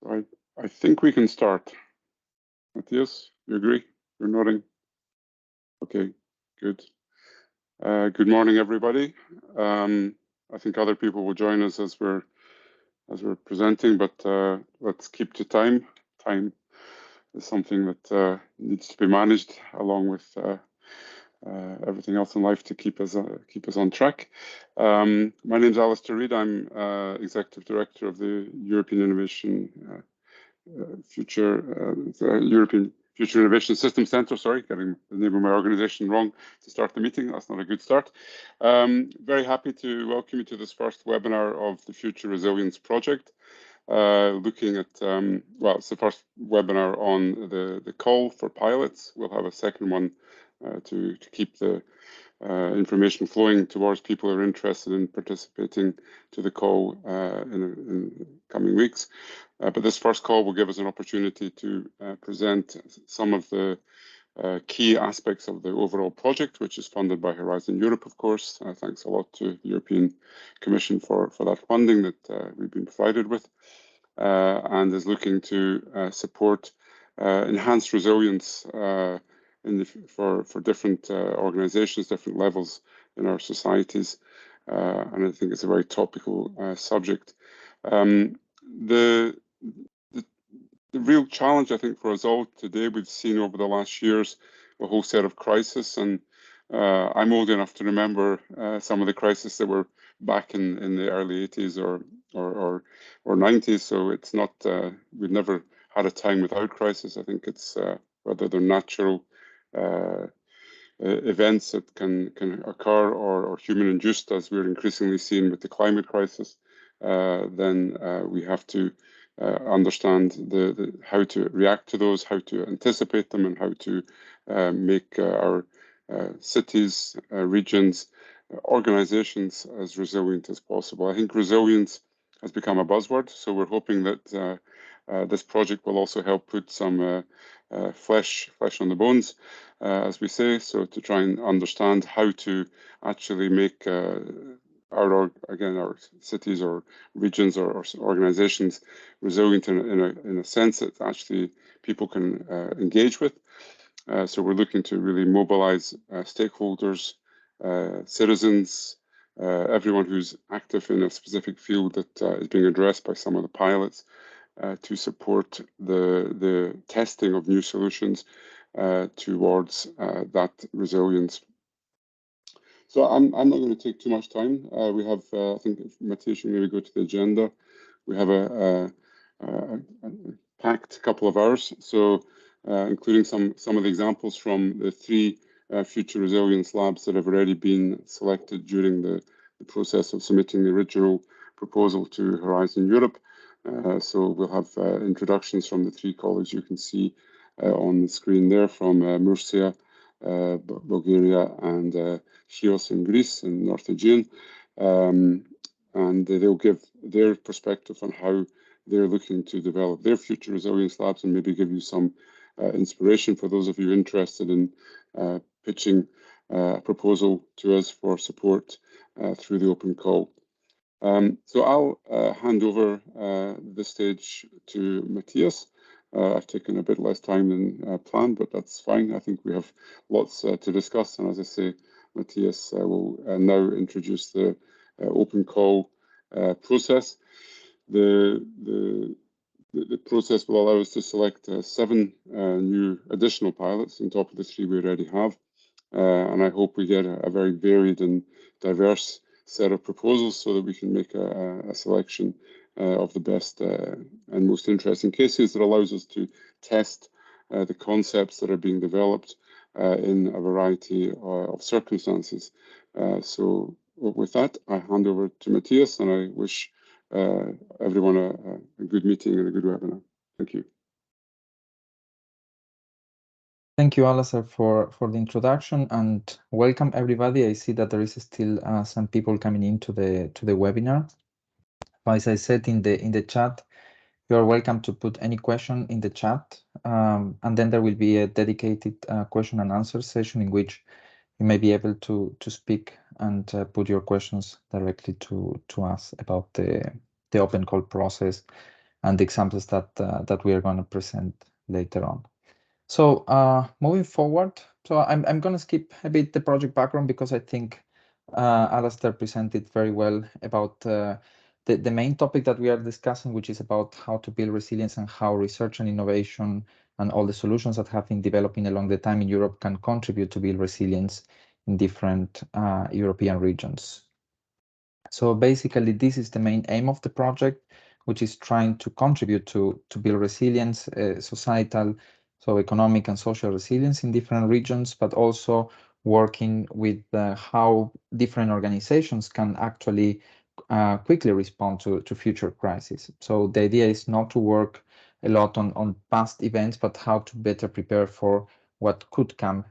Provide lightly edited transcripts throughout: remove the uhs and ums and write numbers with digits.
I think we can start. Matthias, you agree? You're nodding. Okay, good. Good morning, everybody. I think other people will join us as we're presenting, but let's keep to time. Time is something that needs to be managed along with everything else in life to keep us on track. My name is Alistair Reid. I'm Executive Director of the European Innovation European Future Innovation System Centre. Sorry, getting the name of my organization wrong to start the meeting. That's not a good start. Very happy to welcome you to this first webinar of the Future Resilience Project. Looking at, well, it's the first webinar on the call for pilots. We'll have a second one to keep the information flowing towards people who are interested in participating to the call in the coming weeks. But this first call will give us an opportunity to present some of the key aspects of the overall project, which is funded by Horizon Europe, of course. Thanks a lot to the European Commission for that funding that we've been provided with, and is looking to support enhanced resilience for different organizations, different levels in our societies, and I think it's a very topical subject. The real challenge, I think, for us all today, we've seen over the last years a whole set of crises, and I'm old enough to remember some of the crises that were back in the early 80s or 90s. So it's not we've never had a time without crisis. I think it's whether they're natural events that can occur or human induced, as we're increasingly seeing with the climate crisis. Then we have to understand how to react to those, how to anticipate them, and how to make our cities, regions, organizations as resilient as possible. I think resilience has become a buzzword, so we're hoping that this project will also help put some flesh on the bones, as we say, so to try and understand how to actually make our cities or regions or organizations resilient in a sense that actually people can engage with. So we're looking to really mobilize stakeholders, citizens, everyone who's active in a specific field that is being addressed by some of the pilots, to support the testing of new solutions towards that resilience. So I'm not going to take too much time. We have, I think, Matthias, you maybe go to the agenda. We have a packed couple of hours, so including some of the examples from the 3 Future Resilience Labs that have already been selected during the process of submitting the original proposal to Horizon Europe. So we'll have introductions from the 3 colleagues you can see on the screen there, from Murcia, Bulgaria, and Chios in Greece, in North Aegean. And they'll give their perspective on how they're looking to develop their future resilience labs, and maybe give you some inspiration for those of you interested in pitching a proposal to us for support through the open call. So I'll hand over the stage to Matthias. I've taken a bit less time than planned, but that's fine. I think we have lots to discuss, and as I say, Matthias will now introduce the open call process. The process will allow us to select 7 new additional pilots on top of the 3 we already have, and I hope we get a very varied and diverse set of proposals so that we can make a selection of the best and most interesting cases that allows us to test the concepts that are being developed in a variety of circumstances. So with that, I hand over to Matthias, and I wish everyone a good meeting and a good webinar. Thank you. Thank you, Alistair, for the introduction, and welcome everybody. I see that there is still some people coming into the webinar. As I said in the chat, you are welcome to put any question in the chat, and then there will be a dedicated question and answer session in which you may be able to speak and put your questions directly to us about the open call process and the examples that we are going to present later on. So moving forward, so I'm going to skip a bit the project background because I think Alastair presented very well about the main topic that we are discussing, which is about how to build resilience and how research and innovation and all the solutions that have been developing along the time in Europe can contribute to build resilience in different European regions. So basically, this is the main aim of the project, which is trying to contribute to build resilience, societal, so economic and social resilience in different regions, but also working with how different organizations can actually quickly respond to future crises. So the idea is not to work a lot on past events, but how to better prepare for what could come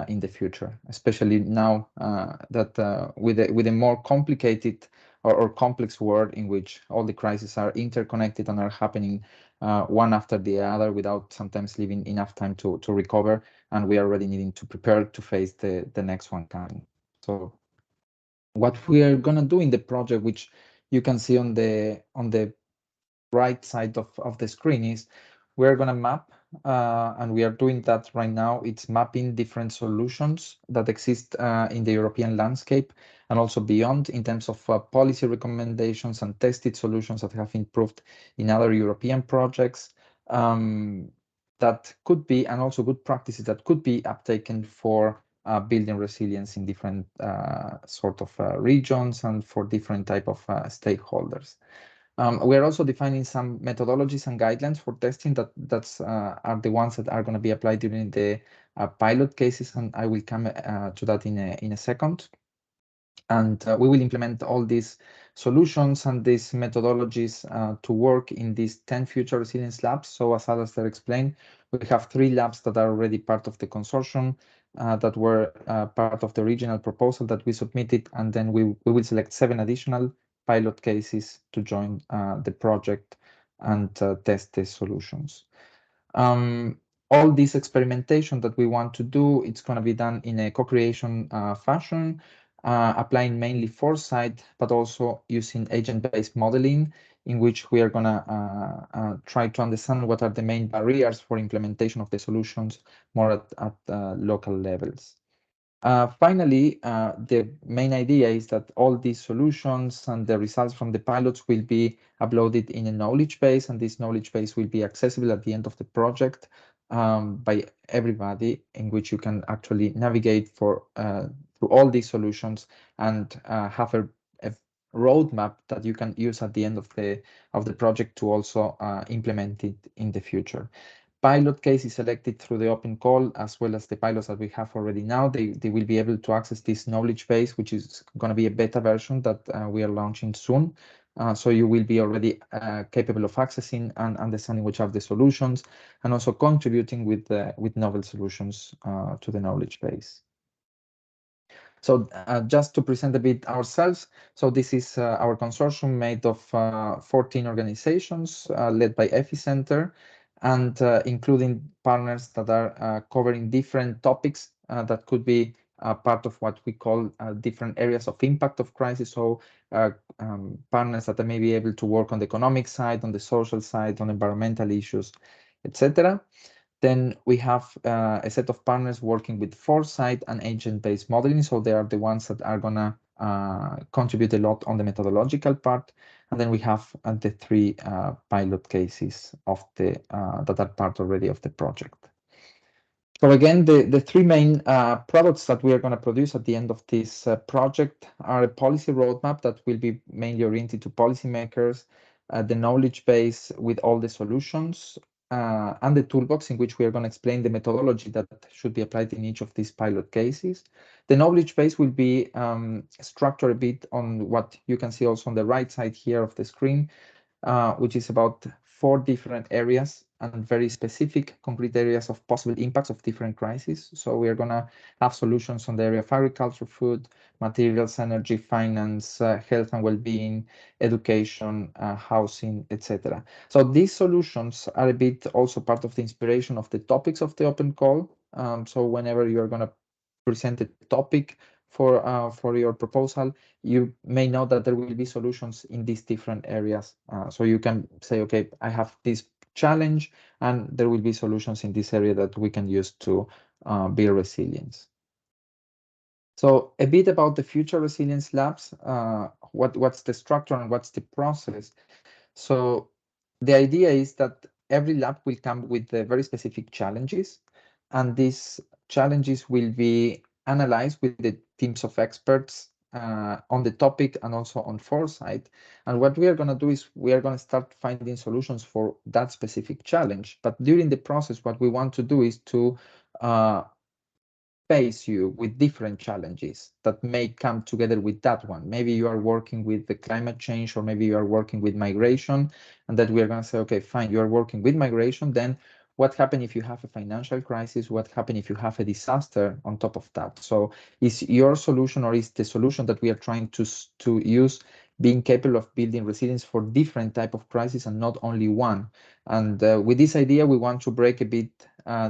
in the future, especially now that with a more complicated or complex world in which all the crises are interconnected and are happening one after the other without sometimes leaving enough time to recover, and we are already needing to prepare to face the next one coming. So what we are going to do in the project, which you can see on the right side of the screen, is we're going to map, and we are doing that right now. It's mapping different solutions that exist in the European landscape and also beyond in terms of policy recommendations and tested solutions that have improved in other European projects that could be, and also good practices that could be uptaken for building resilience in different sort of regions and for different type of stakeholders. We are also defining some methodologies and guidelines for testing that are the ones that are going to be applied during the pilot cases, and I will come to that in a second. And we will implement all these solutions and these methodologies to work in these 10 future resilience labs. So as Alastair explained, we have 3 labs that are already part of the consortium that were part of the original proposal that we submitted, and then we will select 7 additional pilot cases to join the project and test the solutions. All this experimentation that we want to do, it's going to be done in a co-creation fashion, applying mainly foresight, but also using agent-based modeling, in which we are going to try to understand what are the main barriers for implementation of the solutions more at local levels. Finally, the main idea is that all these solutions and the results from the pilots will be uploaded in a knowledge base, and this knowledge base will be accessible at the end of the project by everybody, in which you can actually navigate through all these solutions and have a roadmap that you can use at the end of the project to also implement it in the future. Pilot case is selected through the open call, as well as the pilots that we have already now. They will be able to access this knowledge base, which is going to be a beta version that we are launching soon. So you will be already capable of accessing and understanding which are the solutions, and also contributing with novel solutions to the knowledge base. So just to present a bit ourselves, so this is our consortium made of 14 organizations led by Epicenter, and including partners that are covering different topics that could be part of what we call different areas of impact of crisis. So partners that may be able to work on the economic side, on the social side, on environmental issues, etc. Then we have a set of partners working with foresight and agent-based modeling. So they are the ones that are gonna contribute a lot on the methodological part. And then we have the 3 pilot cases of that are part already of the project. So again, the 3 main products that we are going to produce at the end of this project are a policy roadmap that will be mainly oriented to policymakers, the knowledge base with all the solutions, and the toolbox in which we are going to explain the methodology that should be applied in each of these pilot cases. The knowledge base will be structured a bit on what you can see also on the right side here of the screen, which is about 4 different areas and very specific concrete areas of possible impacts of different crises. So we are going to have solutions on the area of agriculture, food, materials, energy, finance, health and well-being, education, housing, etc. So these solutions are a bit also part of the inspiration of the topics of the open call. So whenever you are going to present a topic, for your proposal, you may know that there will be solutions in these different areas. So you can say, okay, I have this challenge, and there will be solutions in this area that we can use to build resilience. So a bit about the Future Resilience Labs, what's the structure and what's the process. So the idea is that every lab will come with very specific challenges, and these challenges will be analyzed with the teams of experts on the topic and also on foresight. And what we are going to do is we are going to start finding solutions for that specific challenge. But during the process, what we want to do is to face you with different challenges that may come together with that one. Maybe you are working with the climate change, or maybe you are working with migration, and that we are going to say, okay, fine, you are working with migration. Then what happens if you have a financial crisis? What happens if you have a disaster on top of that? So is your solution, or is the solution that we are trying to use, being capable of building resilience for different type of crises and not only one? And with this idea, we want to break a bit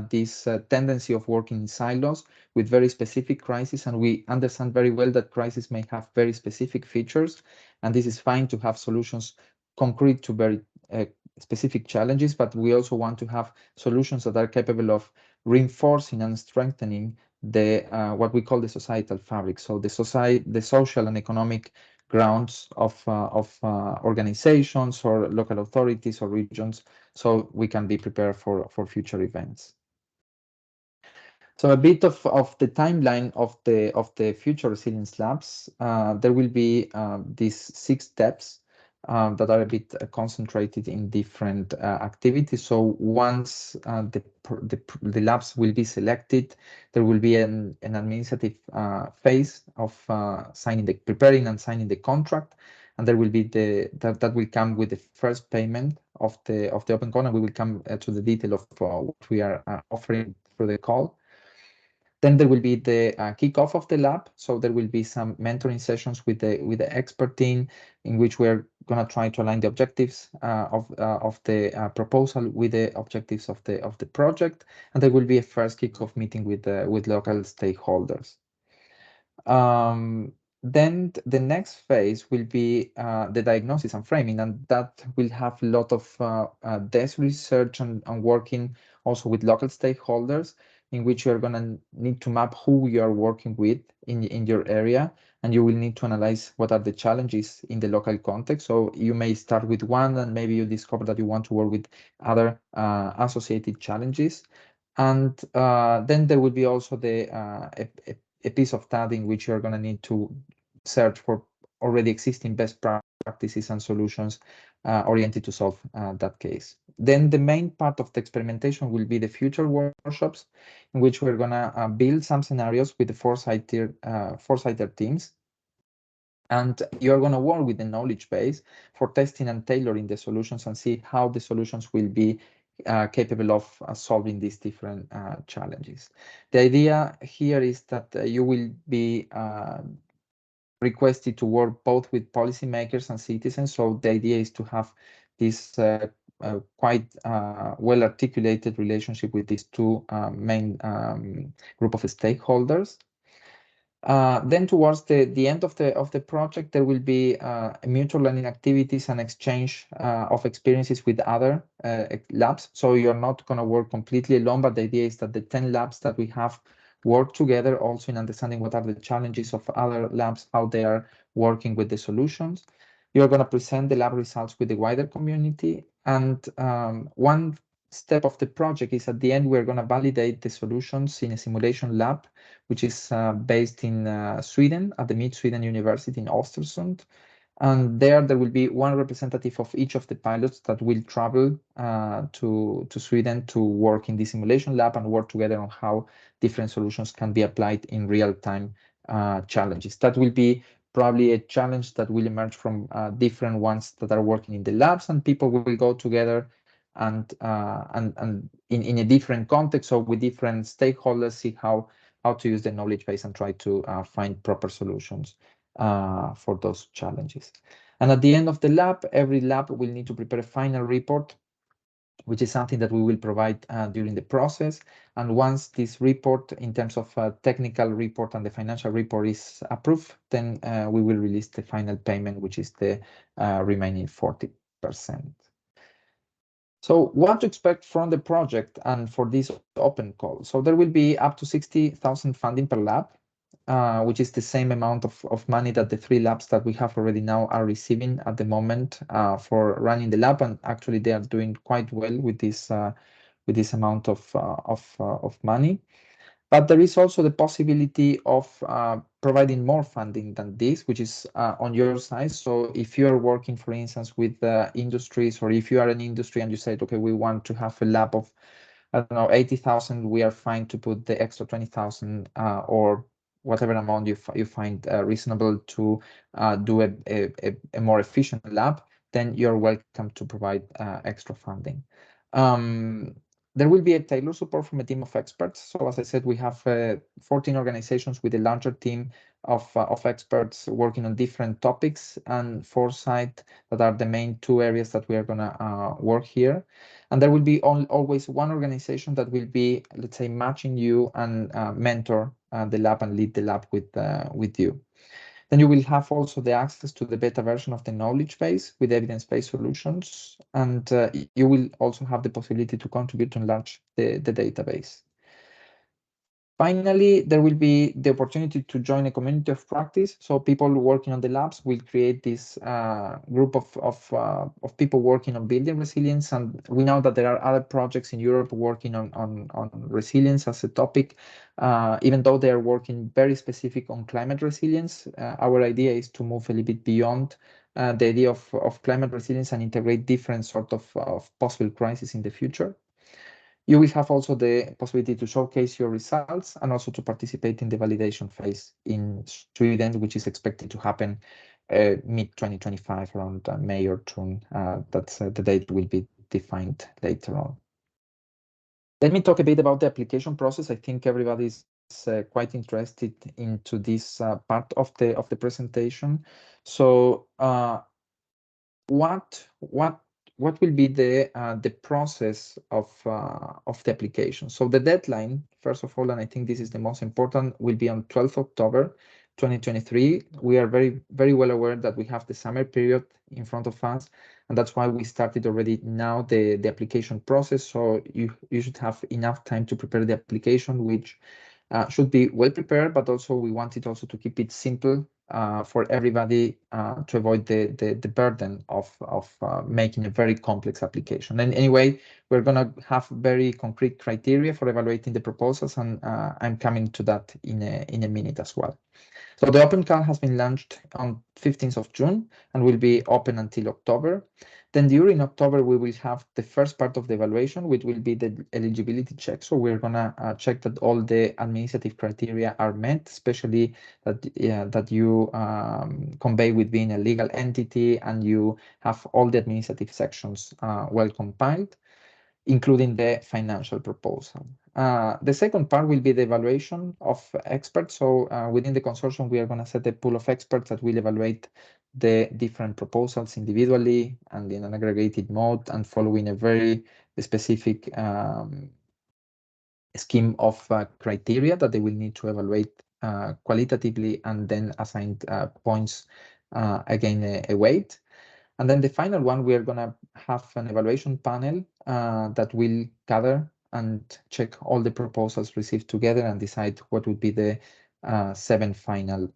this tendency of working in silos with very specific crises, and we understand very well that crises may have very specific features, and this is fine to have solutions concrete to very specific challenges, but we also want to have solutions that are capable of reinforcing and strengthening the what we call the societal fabric. So the social and economic grounds of organizations or local authorities or regions, so we can be prepared for future events. So a bit of the timeline of the Future Resilience Labs. There will be these 6 steps that are a bit concentrated in different activities. So once the labs will be selected, there will be an administrative phase of preparing and signing the contract, and there will be that will come with the first payment of the open call, and we will come to the detail of what we are offering through the call. Then there will be the kickoff of the lab. So there will be some mentoring sessions with the expert team, in which we're going to try to align the objectives of the proposal with the objectives of the project. And there will be a first kickoff meeting with local stakeholders. Then the next phase will be the diagnosis and framing, and that will have a lot of desk research and working also with local stakeholders, in which you are going to need to map who you are working with in your area, and you will need to analyze what are the challenges in the local context. So you may start with one, and maybe you discover that you want to work with other associated challenges. And then there will be also a piece of that in which you're going to need to search for already existing best practices and solutions oriented to solve that case. Then the main part of the experimentation will be the future workshops, in which we're going to build some scenarios with the foresighter teams. And you're going to work with the knowledge base for testing and tailoring the solutions, and see how the solutions will be capable of solving these different challenges. The idea here is that you will be requested to work both with policymakers and citizens. So the idea is to have this quite well articulated relationship with these 2 main group of stakeholders. Then towards the end of the project, there will be mutual learning activities and exchange of experiences with other labs. So you're not going to work completely alone, but the idea is that the 10 labs that we have work together also in understanding what are the challenges of other labs, how they are working with the solutions. You're going to present the lab results with the wider community. And one step of the project is, at the end, we're going to validate the solutions in a simulation lab, which is based in Sweden at the Mid-Sweden University in Östersund. And there will be one representative of each of the pilots that will travel to Sweden to work in the simulation lab and work together on how different solutions can be applied in real-time challenges. That will be probably a challenge that will emerge from different ones that are working in the labs, and people will go together and in a different context, so with different stakeholders, see how to use the knowledge base and try to find proper solutions for those challenges. And at the end of the lab, every lab will need to prepare a final report which is something that we will provide during the process. And once this report, in terms of technical report and the financial report, is approved, then we will release the final payment, which is the remaining 40%. So what to expect from the project and for this open call? So there will be up to 60,000 funding per lab, which is the same amount of money that the 3 labs that we have already now are receiving at the moment for running the lab. And actually, they are doing quite well with this amount of money. But there is also the possibility of providing more funding than this, which is on your side. So if you are working, for instance, with industries, or if you are an industry and you said, okay, we want to have a lab of, I don't know, 80,000, we are fine to put the extra 20,000 or whatever amount you find reasonable to do a more efficient lab, then you're welcome to provide extra funding. There will be a tailored support from a team of experts. So as I said, we have 14 organizations with a larger team of experts working on different topics and foresight that are the main 2 areas that we are going to work here. And there will be always one organization that will be, let's say, matching you and mentor the lab and lead the lab with you. Then you will have also the access to the beta version of the knowledge base with evidence-based solutions. And you will also have the possibility to contribute to enlarge the database. Finally, there will be the opportunity to join a community of practice. So people working on the labs will create this group of people working on building resilience. And we know that there are other projects in Europe working on resilience as a topic, even though they are working very specific on climate resilience. Our idea is to move a little bit beyond the idea of climate resilience and integrate different sort of possible crises in the future. You will have also the possibility to showcase your results and also to participate in the validation phase in Sweden, which is expected to happen mid-2025, around May or June. That's the date will be defined later on. Let me talk a bit about the application process. I think everybody is quite interested into this part of the presentation. So what will be the process of the application? So the deadline, first of all, and I think this is the most important, will be on 12th October 2023. We are very, very well aware that we have the summer period in front of us, and that's why we started already now the application process. So you should have enough time to prepare the application, which should be well prepared, but also we wanted also to keep it simple for everybody to avoid the burden of making a very complex application. And anyway, we're going to have very concrete criteria for evaluating the proposals, and I'm coming to that in a minute as well. So the open call has been launched on 15th of June and will be open until October. Then during October, we will have the first part of the evaluation, which will be the eligibility check. So we're going to check that all the administrative criteria are met, especially that you convey with being a legal entity and you have all the administrative sections well compiled, including the financial proposal. The second part will be the evaluation of experts. So within the consortium, we are going to set a pool of experts that will evaluate the different proposals individually and in an aggregated mode and following a very specific scheme of criteria that they will need to evaluate qualitatively and then assign points again a weight. And then the final one, we are going to have an evaluation panel that will gather and check all the proposals received together and decide what would be the 7 final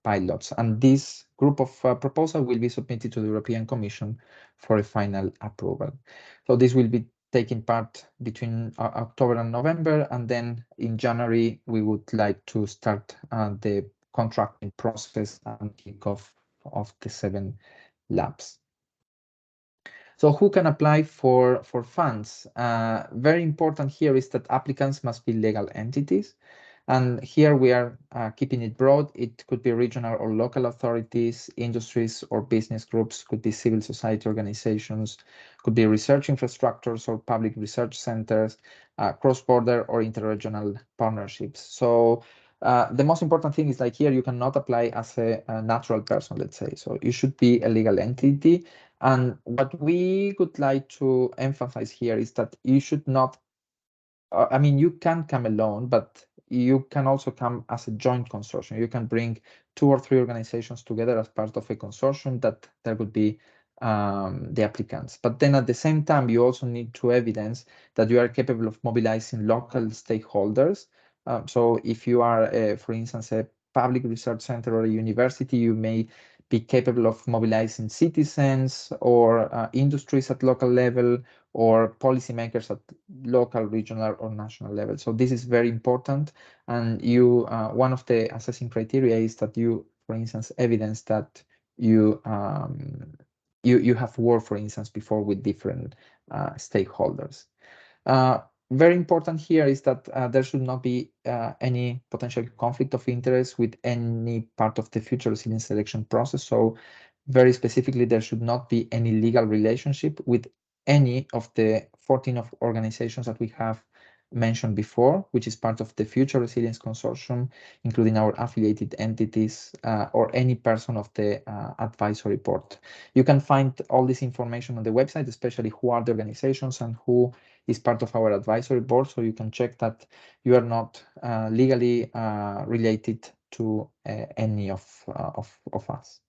pilots. And this group of proposals will be submitted to the European Commission for a final approval. So this will be taking part between October and November. And then in January, we would like to start the contracting process and kick off of the 7 labs. So who can apply for funds? Very important here is that applicants must be legal entities. And here we are keeping it broad. It could be regional or local authorities, industries or business groups, could be civil society organizations, could be research infrastructures or public research centers, cross-border or interregional partnerships. So the most important thing is like here, you cannot apply as a natural person, let's say. So you should be a legal entity. And what we would like to emphasize here is that you should not, I mean, you can come alone, but you can also come as a joint consortium. You can bring 2 or 3 organizations together as part of a consortium that there would be the applicants. But then at the same time, you also need to evidence that you are capable of mobilizing local stakeholders. So if you are, for instance, a public research center or a university, you may be capable of mobilizing citizens or industries at local level or policymakers at local, regional, or national level. So this is very important. And you, one of the assessing criteria is that you, for instance, evidence that you you have worked, for instance, before with different stakeholders. Very important here is that there should not be any potential conflict of interest with any part of the future resilience selection process. So very specifically, there should not be any legal relationship with any of the 14 of organizations that we have mentioned before, which is part of the Future Resilience Consortium, including our affiliated entities or any person of the advisory board. You can find all this information on the website, especially who are the organizations and who is part of our advisory board, so you can check that you are not legally related to any of us.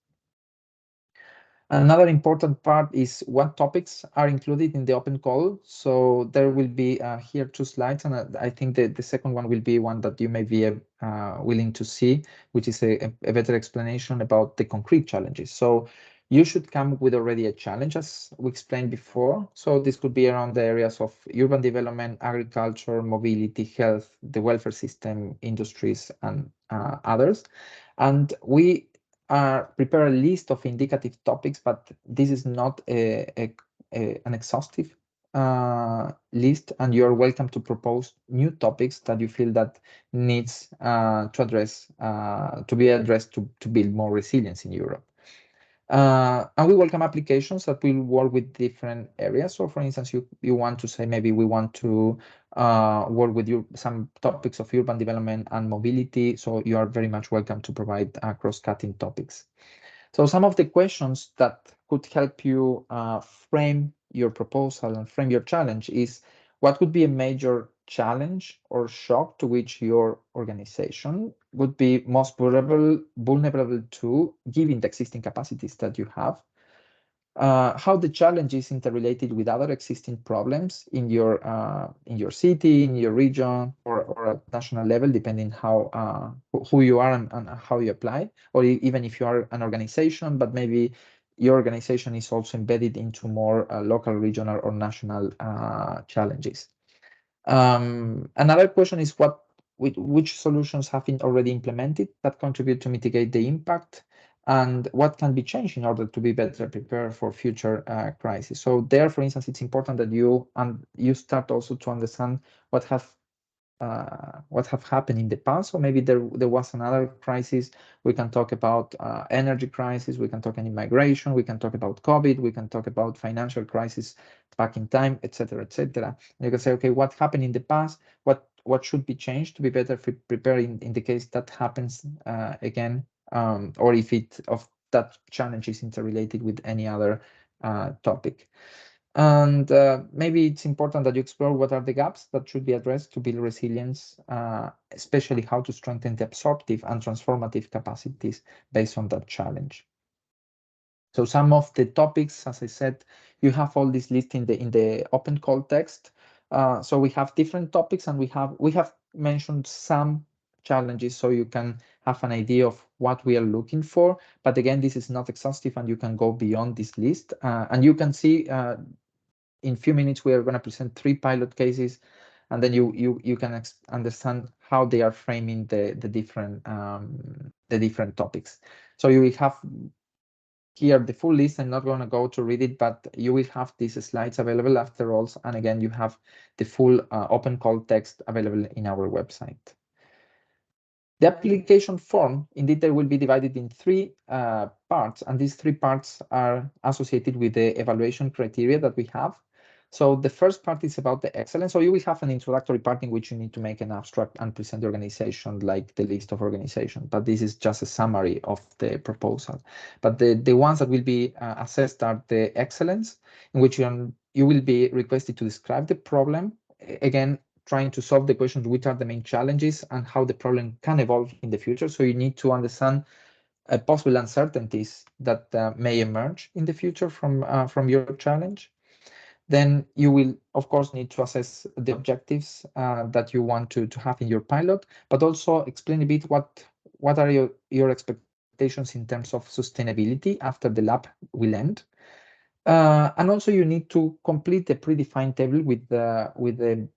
Another important part is what topics are included in the open call. So there will be here 2 slides, and I think the second one will be one that you may be willing to see, which is a better explanation about the concrete challenges. So you should come with already a challenge, as we explained before. So this could be around the areas of urban development, agriculture, mobility, health, the welfare system, industries, and others. And we prepare a list of indicative topics, but this is not an exhaustive list, and you're welcome to propose new topics that you feel that needs to be addressed to build more resilience in Europe. And we welcome applications that will work with different areas. So for instance, you want to say, maybe we want to work with some topics of urban development and mobility. So you are very much welcome to provide cross-cutting topics. So some of the questions that could help you frame your proposal and frame your challenge is, what would be a major challenge or shock to which your organization would be most vulnerable to, given the existing capacities that you have? How the challenge is interrelated with other existing problems in your city, in your region, or at national level, depending how who you are and how you apply, or even if you are an organization, but maybe your organization is also embedded into more local, regional, or national challenges. Another question is which solutions have been already implemented that contribute to mitigate the impact, and what can be changed in order to be better prepared for future crises. So there, for instance, it's important that you start also to understand what have happened in the past. So maybe there was another crisis. We can talk about energy crisis, we can talk about migration, we can talk about COVID, we can talk about financial crisis back in time, etc., etc. You can say, okay, what happened in the past? What should be changed to be better prepared in the case that happens again, or if that challenge is interrelated with any other topic. And maybe it's important that you explore what are the gaps that should be addressed to build resilience, especially how to strengthen the absorptive and transformative capacities based on that challenge. So some of the topics, as I said, you have all this list in the open call text. So we have different topics, and we have mentioned some challenges, so you can have an idea of what we are looking for. But again, this is not exhaustive, and you can go beyond this list. And you can see in a few minutes, we are going to present 3 pilot cases, and then you can understand how they are framing the different topics. So you will have here the full list. I'm not going to go to read it, but you will have these slides available after all. And again, you have the full open call text available in our website. The application form, indeed, there will be divided in 3 parts, and these 3 parts are associated with the evaluation criteria that we have. So the first part is about the excellence. So you will have an introductory part in which you need to make an abstract and present the organization, like the list of organization. But this is just a summary of the proposal. But the ones that will be assessed are the excellence, in which you will be requested to describe the problem. Again, trying to solve the questions, which are the main challenges and how the problem can evolve in the future. So you need to understand possible uncertainties that may emerge in the future from your challenge. Then you will, of course, need to assess the objectives that you want to have in your pilot, but also explain a bit what are your expectations in terms of sustainability after the lab will end. And also you need to complete the predefined table with the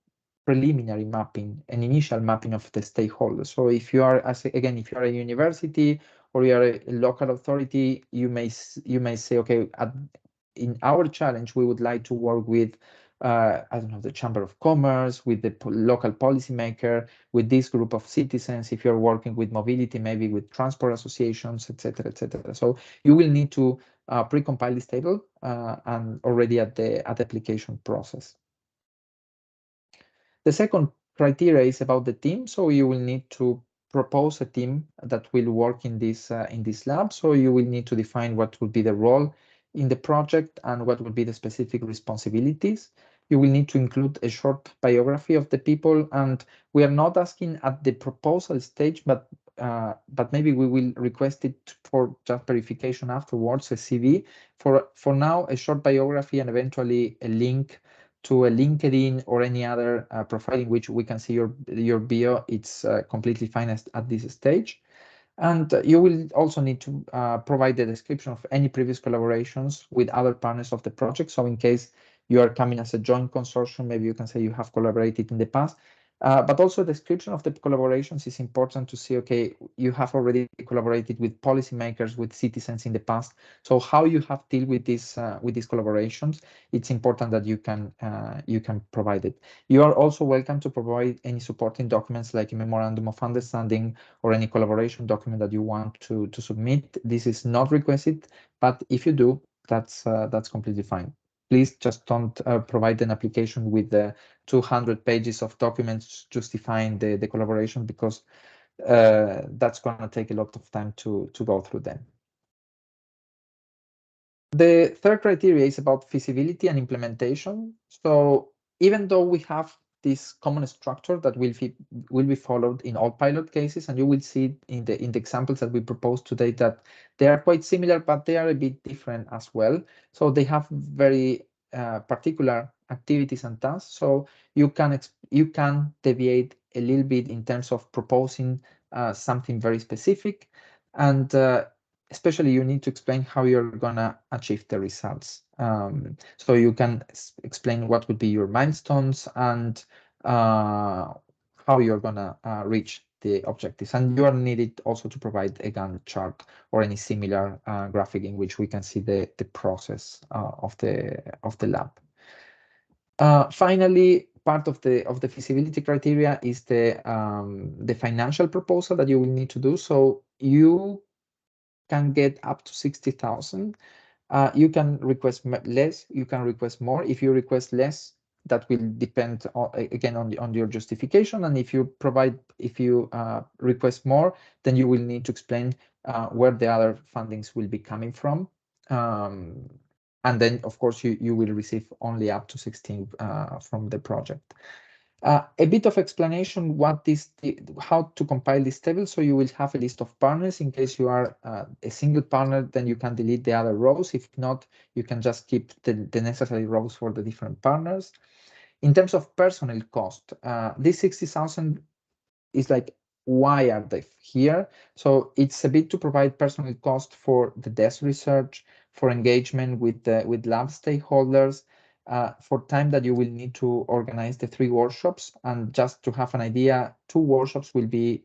preliminary mapping, an initial mapping of the stakeholders. So if you are, again, if you are a university or you are a local authority, you may say, okay, in our challenge, we would like to work with, I don't know, the Chamber of Commerce, with the local policymaker, with this group of citizens. If you're working with mobility, maybe with transport associations, etc., etc. So you will need to pre-compile this table and already at the application process. The second criteria is about the team. So you will need to propose a team that will work in this lab. So you will need to define what will be the role in the project and what will be the specific responsibilities. You will need to include a short biography of the people, and we are not asking at the proposal stage, but maybe we will request it for just verification afterwards, a CV. For now, a short biography and eventually a link to a LinkedIn or any other profile in which we can see your bio. It's completely fine at this stage. And you will also need to provide the description of any previous collaborations with other partners of the project. So in case you are coming as a joint consortium, maybe you can say you have collaborated in the past. But also the description of the collaborations is important to see, okay, you have already collaborated with policymakers, with citizens in the past. So how you have dealt with these collaborations, it's important that you can provide it. You are also welcome to provide any supporting documents like a memorandum of understanding or any collaboration document that you want to submit. This is not requested, but if you do, that's completely fine. Please just don't provide an application with the 200 pages of documents justifying the collaboration, because that's going to take a lot of time to go through them. The third criteria is about feasibility and implementation. So even though we have this common structure that will be followed in all pilot cases, and you will see in the examples that we propose today that they are quite similar, but they are a bit different as well. So they have very particular activities and tasks. So you can deviate a little bit in terms of proposing something very specific, and especially you need to explain how you're gonna achieve the results. So you can explain what would be your milestones and how you're gonna reach the objectives. And you are needed also to provide a Gantt chart or any similar graphic in which we can see the process of the lab. Finally, part of the feasibility criteria is the financial proposal that you will need to do. So you can get up to 60,000. You can request less, you can request more. If you request less, that will depend again on your justification. And if you request more, then you will need to explain where the other fundings will be coming from. And then, of course, you will receive only up to 16 from the project. A bit of explanation how to compile this table. So you will have a list of partners. In case you are a single partner, then you can delete the other rows. If not, you can just keep the necessary rows for the different partners. In terms of personnel cost, this 60,000 is like, why are they here? So it's a bit to provide personal cost for the desk research, for engagement with lab stakeholders, for time that you will need to organize the 3 workshops. And just to have an idea, 2 workshops will be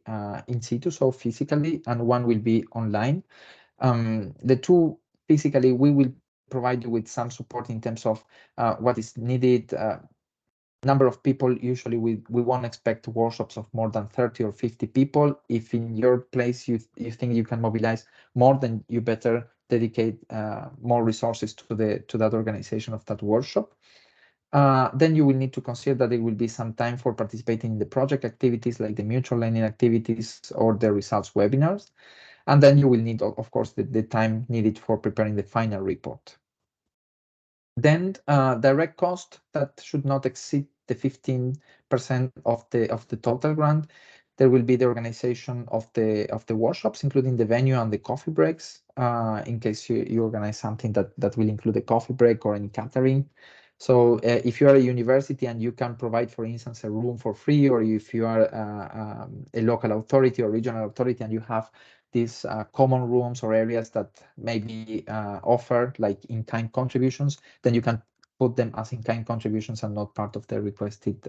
in situ, so physically, and 1 will be online. The 2 physically, we will provide you with some support in terms of what is needed, number of people. Usually we won't expect workshops of more than 30 or 50 people. If in your place you think you can mobilize more, then you better dedicate more resources to that organization of that workshop. Then you will need to consider that there will be some time for participating in the project activities like the mutual learning activities or the results webinars. And then you will need, of course, the time needed for preparing the final report. Then direct cost that should not exceed the 15% of the total grant. There will be the organization of the workshops, including the venue and the coffee breaks, in case you organize something that will include a coffee break or any catering. So if you are a university and you can provide, for instance, a room for free, or if you are a local authority or regional authority and you have these common rooms or areas that may be offered like in-kind contributions, then you can put them as in-kind contributions and not part of the requested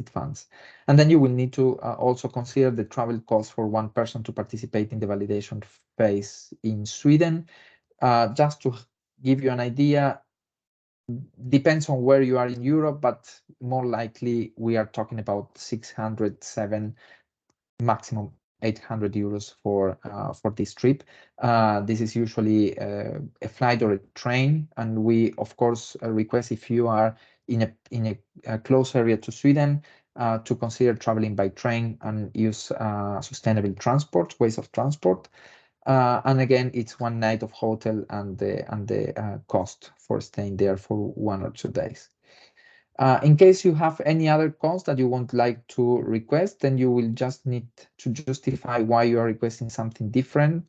funds. And then you will need to also consider the travel costs for one person to participate in the validation phase in Sweden. Just to give you an idea, depends on where you are in Europe, but more likely we are talking about 607, maximum 800 euros for this trip. This is usually a flight or a train, and we of course request, if you are in a close area to Sweden, to consider traveling by train and use sustainable ways of transport. And again, it's one night of hotel and the cost for staying there for 1 or 2 days. In case you have any other costs that you would like to request, then you will just need to justify why you are requesting something different.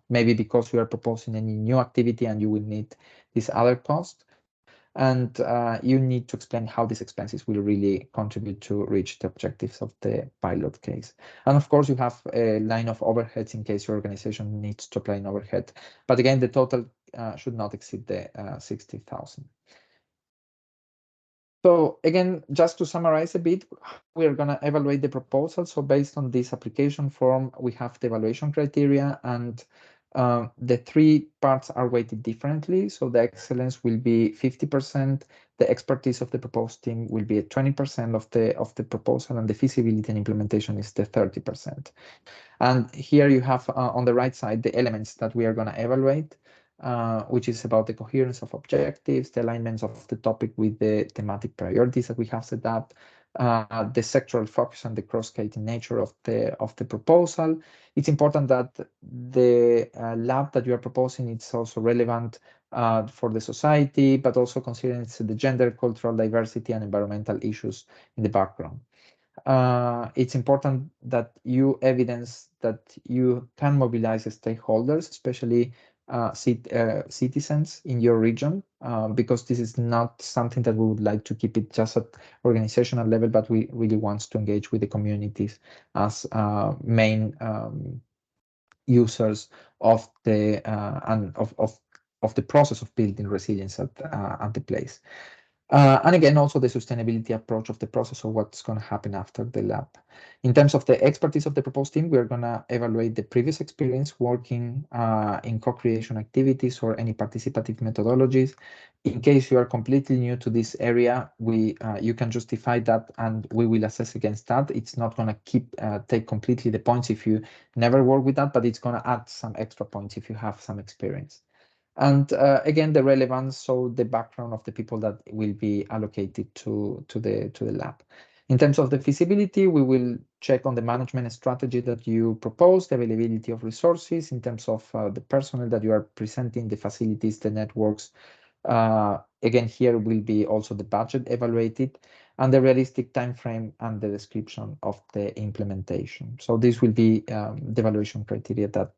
Maybe because you are proposing any new activity and you will need this other cost. And you need to explain how these expenses will really contribute to reach the objectives of the pilot case. And of course, you have a line of overheads in case your organization needs to apply an overhead. But again, the total should not exceed the 60,000. So again, just to summarize a bit, we're going to evaluate the proposal. So based on this application form, we have the evaluation criteria, and the 3 parts are weighted differently. So the excellence will be 50%, the expertise of the proposed team will be at 20% of the proposal, and the feasibility and implementation is the 30%. And here you have on the right side the elements that we are going to evaluate, which is about the coherence of objectives, the alignments of the topic with the thematic priorities that we have set up, the sectoral focus and the cross-cutting nature of the proposal. It's important that the lab that you are proposing is also relevant for the society, but also considering the gender, cultural diversity, and environmental issues in the background. It's important that you evidence that you can mobilize stakeholders, especially citizens in your region, because this is not something that we would like to keep it just at organizational level, but we really want to engage with the communities as main users of the of the process of building resilience at the place. And again, also the sustainability approach of the process of what's going to happen after the lab. In terms of the expertise of the proposed team, we're going to evaluate the previous experience working in co-creation activities or any participative methodologies. In case you are completely new to this area, you can justify that and we will assess against that. It's not going to take completely the points if you never work with that, but it's going to add some extra points if you have some experience. And again, the relevance, so the background of the people that will be allocated to the lab. In terms of the feasibility, we will check on the management strategy that you propose, the availability of resources, in terms of the personnel that you are presenting, the facilities, the networks. Again, here will be also the budget evaluated, and the realistic time frame and the description of the implementation. So this will be the evaluation criteria that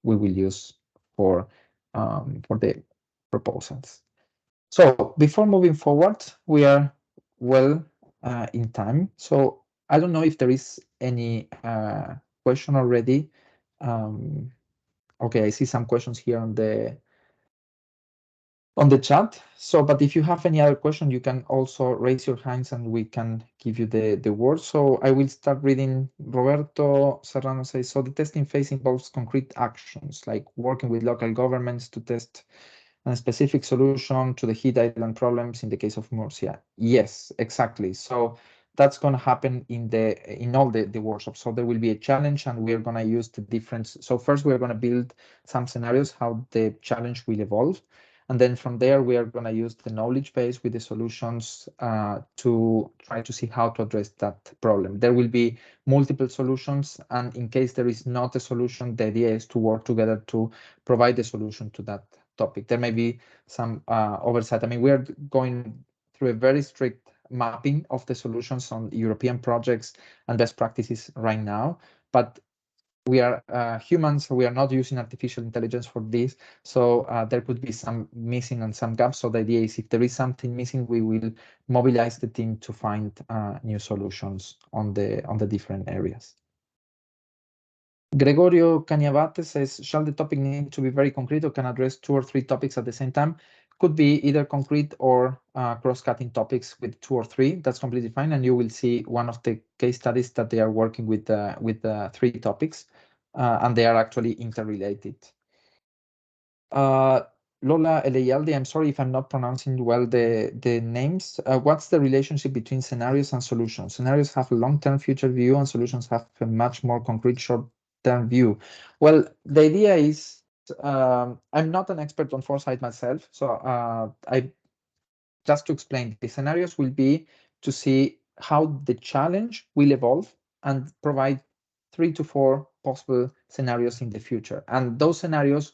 we will use for the proposals. So before moving forward, we are well in time. So I don't know if there is any question already. Okay, I see some questions here on the chat. So, but if you have any other question, you can also raise your hands and we can give you the word. So I will start reading. Roberto Serrano says, so the testing phase involves concrete actions like working with local governments to test a specific solution to the heat island problems in the case of Murcia. Yes, exactly. So that's going to happen in all the workshops. So there will be a challenge and we're going to use the different. So first we're going to build some scenarios how the challenge will evolve. And then from there, we are going to use the knowledge base with the solutions to try to see how to address that problem. There will be multiple solutions, and in case there is not a solution, the idea is to work together to provide a solution to that topic. There may be some oversight. I mean, we are going through a very strict mapping of the solutions on European projects and best practices right now, but we are humans, so we are not using artificial intelligence for this. So there could be some missing and some gaps. So the idea is if there is something missing, we will mobilize the team to find new solutions on the different areas. Gregorio Cañabate says, shall the topic need to be very concrete or can address 2 or 3 topics at the same time? Could be either concrete or cross-cutting topics with 2 or 3. That's completely fine. And you will see one of the case studies that they are working with 3 topics, and they are actually interrelated. Lola Eleyalde, I'm sorry if I'm not pronouncing well the names. What's the relationship between scenarios and solutions? Scenarios have a long-term future view and solutions have a much more concrete short-term view. Well, the idea is, I'm not an expert on foresight myself, so just to explain, the scenarios will be to see how the challenge will evolve and provide 3 to 4 possible scenarios in the future. And those scenarios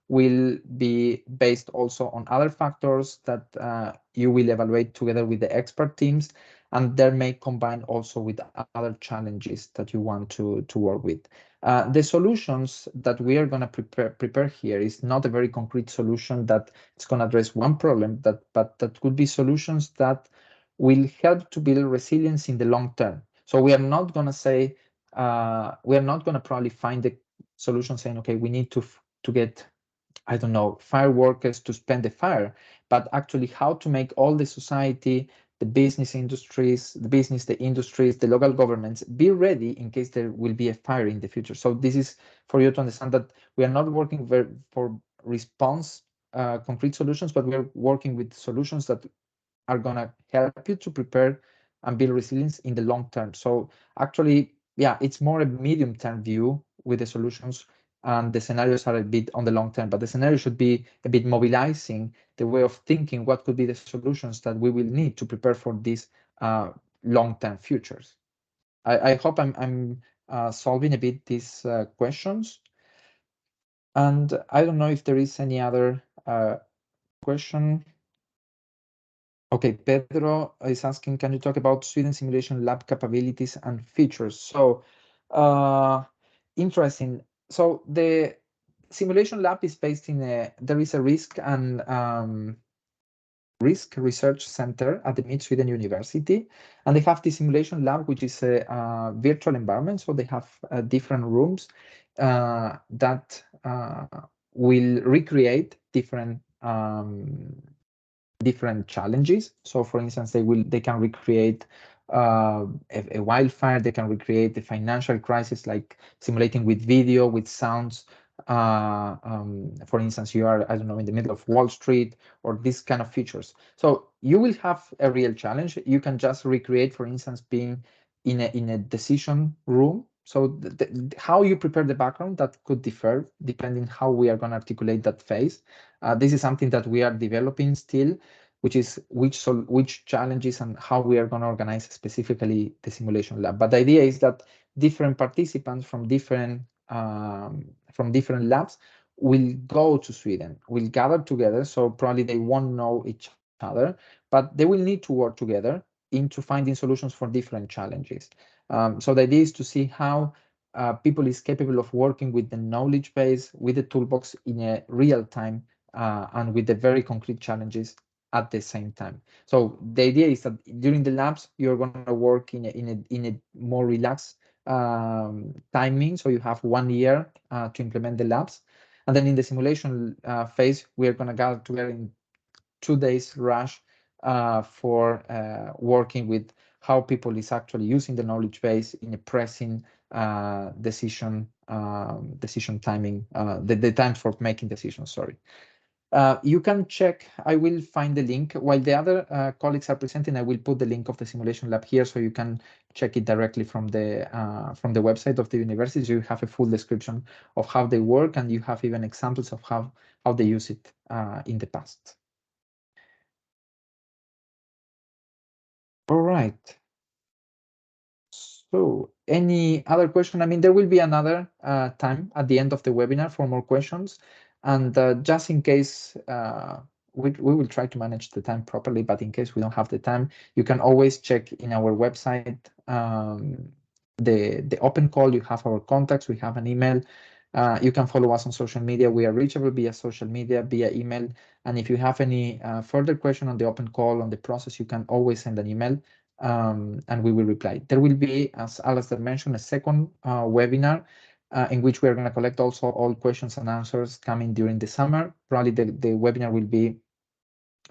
will be based also on other factors that you will evaluate together with the expert teams, and they may combine also with other challenges that you want to work with. The solutions that we are going to prepare here is not a very concrete solution that it's going to address one problem, but that could be solutions that will help to build resilience in the long term. So we are not going to say, we are not going to probably find the solution saying, okay, we need to get, I don't know, fire workers to spend the fire, but actually how to make all the society, the business industries, the industries, the local governments be ready in case there will be a fire in the future. So this is for you to understand that we are not working for response concrete solutions, but we're working with solutions that are going to help you to prepare and build resilience in the long term. So actually, yeah, it's more a medium-term view with the solutions, and the scenarios are a bit on the long term, but the scenario should be a bit mobilizing the way of thinking what could be the solutions that we will need to prepare for these long-term futures. I hope I'm solving a bit these questions. And I don't know if there is any other question. Okay, Pedro is asking, can you talk about Sweden Simulation Lab capabilities and features? So, interesting. So the Simulation Lab is based in there is a risk research center at the Mid Sweden University, and they have the Simulation Lab, which is a virtual environment. So they have different rooms that will recreate different challenges. So for instance, they can recreate a wildfire, they can recreate the financial crisis, like simulating with video, with sounds. For instance, you are, I don't know, in the middle of Wall Street, or these kind of features. So you will have a real challenge. You can just recreate, for instance, being in a decision room. So how you prepare the background, that could differ depending how we are going to articulate that phase. This is something that we are developing still, which is which challenges and how we are going to organize specifically the simulation lab. But the idea is that different participants from different labs will go to Sweden, will gather together. So probably they won't know each other, but they will need to work together into finding solutions for different challenges. So the idea is to see how people is capable of working with the knowledge base, with the toolbox in a real time, and with the very concrete challenges at the same time. So the idea is that during the labs, you're going to work in a more relaxed timing. So you have 1 year to implement the labs. And then in the simulation phase, we're going to gather together in 2 days rush for working with how people is actually using the knowledge base in a pressing decision timing, the times for making decisions, sorry. You can check, I will find the link. While the other colleagues are presenting, I will put the link of the simulation lab here so you can check it directly from the website of the university. So you have a full description of how they work, and you have even examples of how they use it in the past. All right. So any other question? I mean, there will be another time at the end of the webinar for more questions. And just in case, we will try to manage the time properly, but in case we don't have the time, you can always check in our website the open call. You have our contacts, we have an email. You can follow us on social media. We are reachable via social media, via email. And if you have any further question on the open call, on the process, you can always send an email. And we will reply. There will be, as Alistair mentioned, a second webinar in which we are going to collect also all questions and answers coming during the summer. Probably the webinar will be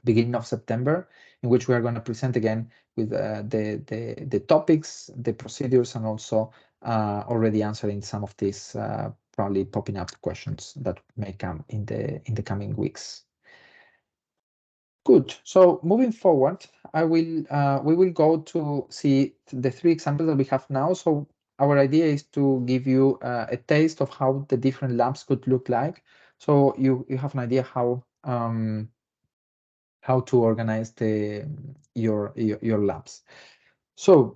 beginning of September, in which we are going to present again with the topics, the procedures, and also already answering some of these probably popping up questions that may come in the coming weeks. Good. So moving forward, we will go to see the 3 examples that we have now. So our idea is to give you a taste of how the different labs could look like. So you have an idea how to organize your labs. So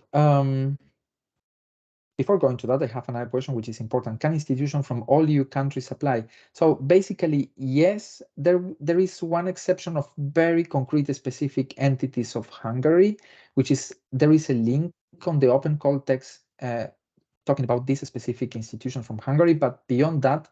before going to that, I have another question, which is important. Can institutions from all EU countries apply? So basically, yes, there is one exception of very concrete specific entities of Hungary, which is there is a link on the open call text talking about this specific institution from Hungary, but beyond that,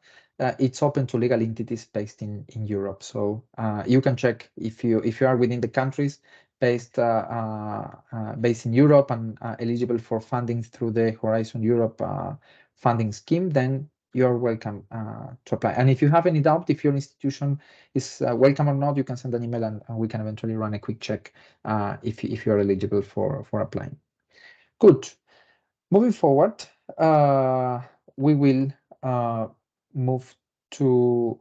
it's open to legal entities based in Europe. So you can check if you are within the countries based in Europe and eligible for funding through the Horizon Europe funding scheme, then you're welcome to apply. And if you have any doubt if your institution is welcome or not, you can send an email and we can eventually run a quick check if you're eligible for applying. Good. Moving forward, we will move to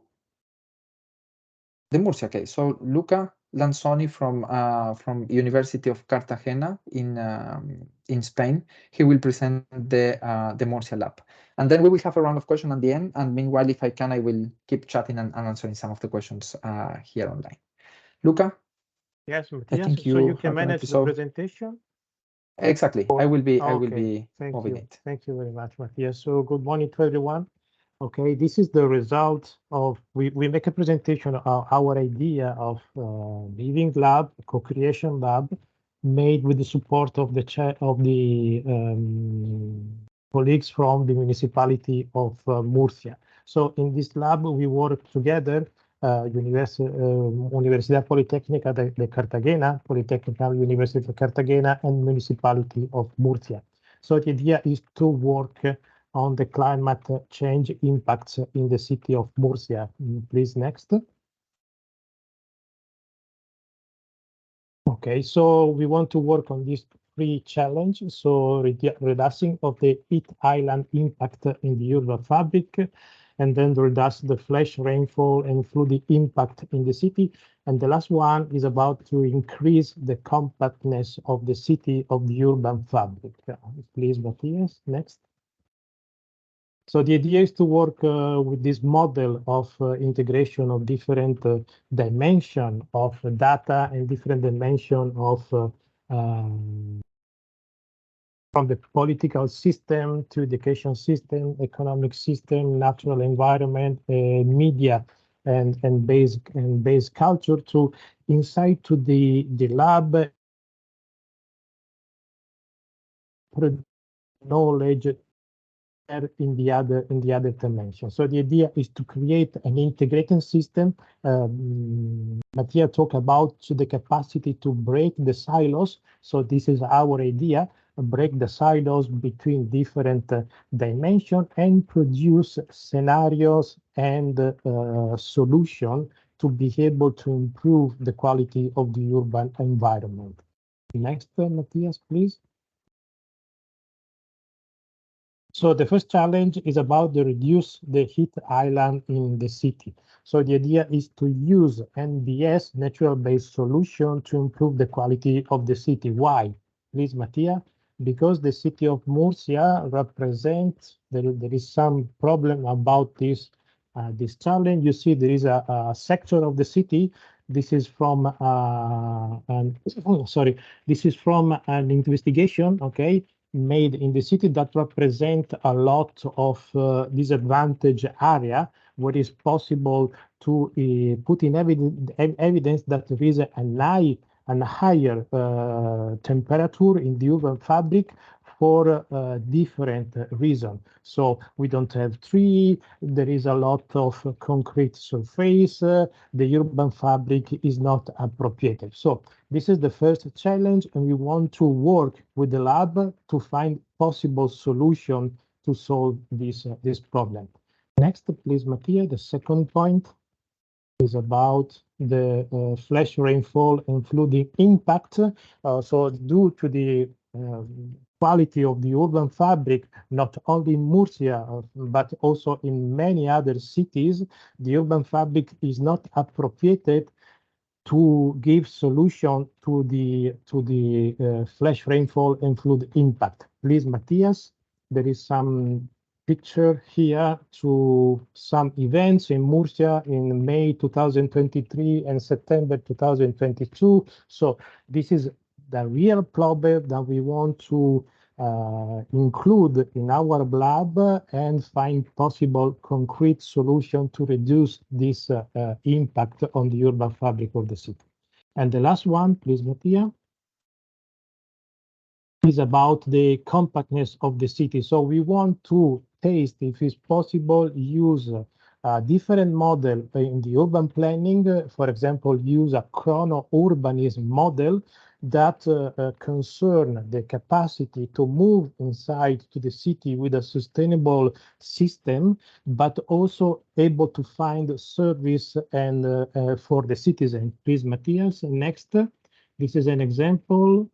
the Murcia case. So Luca Lanzoni from University of Cartagena in Spain, he will present the Murcia lab, and then we will have a round of questions at the end. And meanwhile, if I can, I will keep chatting and answering some of the questions here online. Luca. Yes, Matthias. I think so you can manage the presentation. Exactly. I will be Thank moving you. it. Thank you very much, Matthias. So good morning to everyone. Okay, this is the result of we make a presentation of our idea of living lab, co-creation lab, made with the support of the colleagues from the municipality of Murcia. So in this lab, we work together. Universidad Politécnica de Cartagena, Polytechnical University of Cartagena, and Municipality of Murcia. So the idea is to work on the climate change impacts in the city of Murcia. Please, next. Okay, so we want to work on these 3 challenges. So reducing of the heat island impact in the urban fabric, and then reduce the flash rainfall and flood impact in the city. And the last one is about to increase the compactness of the city of the urban fabric. Please, Matthias, next. So the idea is to work with this model of integration of different dimension of data and different dimension of from the political system to education system, economic system, natural environment, media, and base culture to inside to the lab knowledge in the other dimension. So the idea is to create an integrated system. Mattia talked about the capacity to break the silos. So this is our idea. Break the silos between different dimensions and produce scenarios and solutions to be able to improve the quality of the urban environment. Next, Matthias, please. So the first challenge is about to reduce the heat island in the city. So the idea is to use NBS, natural-based solution, to improve the quality of the city. Why? Please, Mattia. Because the city of Murcia represents, there is some problem about this challenge. You see, there is a sector of the city. This is from this is from an investigation, okay, made in the city that represent a lot of disadvantaged area where it's possible to put in evidence that there is a higher temperature in the urban fabric for different reasons. So we don't have tree, there is a lot of concrete surface, the urban fabric is not appropriate. So this is the first challenge, and we want to work with the lab to find possible solution to solve this problem. Next, please, Mattia. The second point is about the flash rainfall and flooding impact. So due to the quality of the urban fabric, not only in Murcia, but also in many other cities, the urban fabric is not appropriated to give solution to the flash rainfall and flood impact. Please, Matthias, there is some picture here to some events in Murcia in May 2023 and September 2022. So this is the real problem that we want to include in our lab and find possible concrete solution to reduce this impact on the urban fabric of the city. And the last one, please, Mattia, is about the compactness of the city. So we want to taste, if it's possible, use a different model in the urban planning. For example, use a chrono-urbanism model that concern the capacity to move inside to the city with a sustainable system, but also able to find service and for the citizen. Please, Matthias, next. This is an example.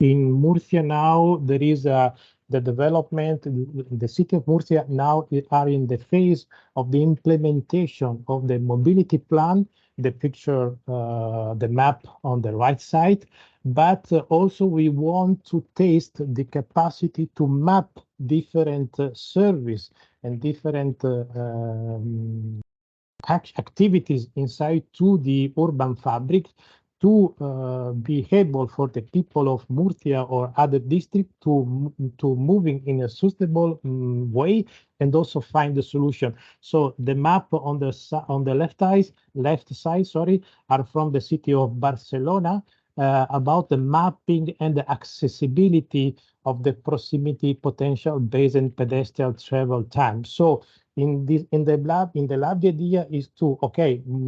In Murcia now, there is the development, the city of Murcia now are in the phase of the implementation of the mobility plan, the picture, the map on the right side, but also we want to taste the capacity to map different service and different activities inside to the urban fabric to be able for the people of Murcia or other districts to moving in a sustainable way and also find the solution. So the map on the left side, sorry, are from the city of Barcelona about the mapping and the accessibility of the proximity potential based on pedestrian travel time. So in the lab, the idea is to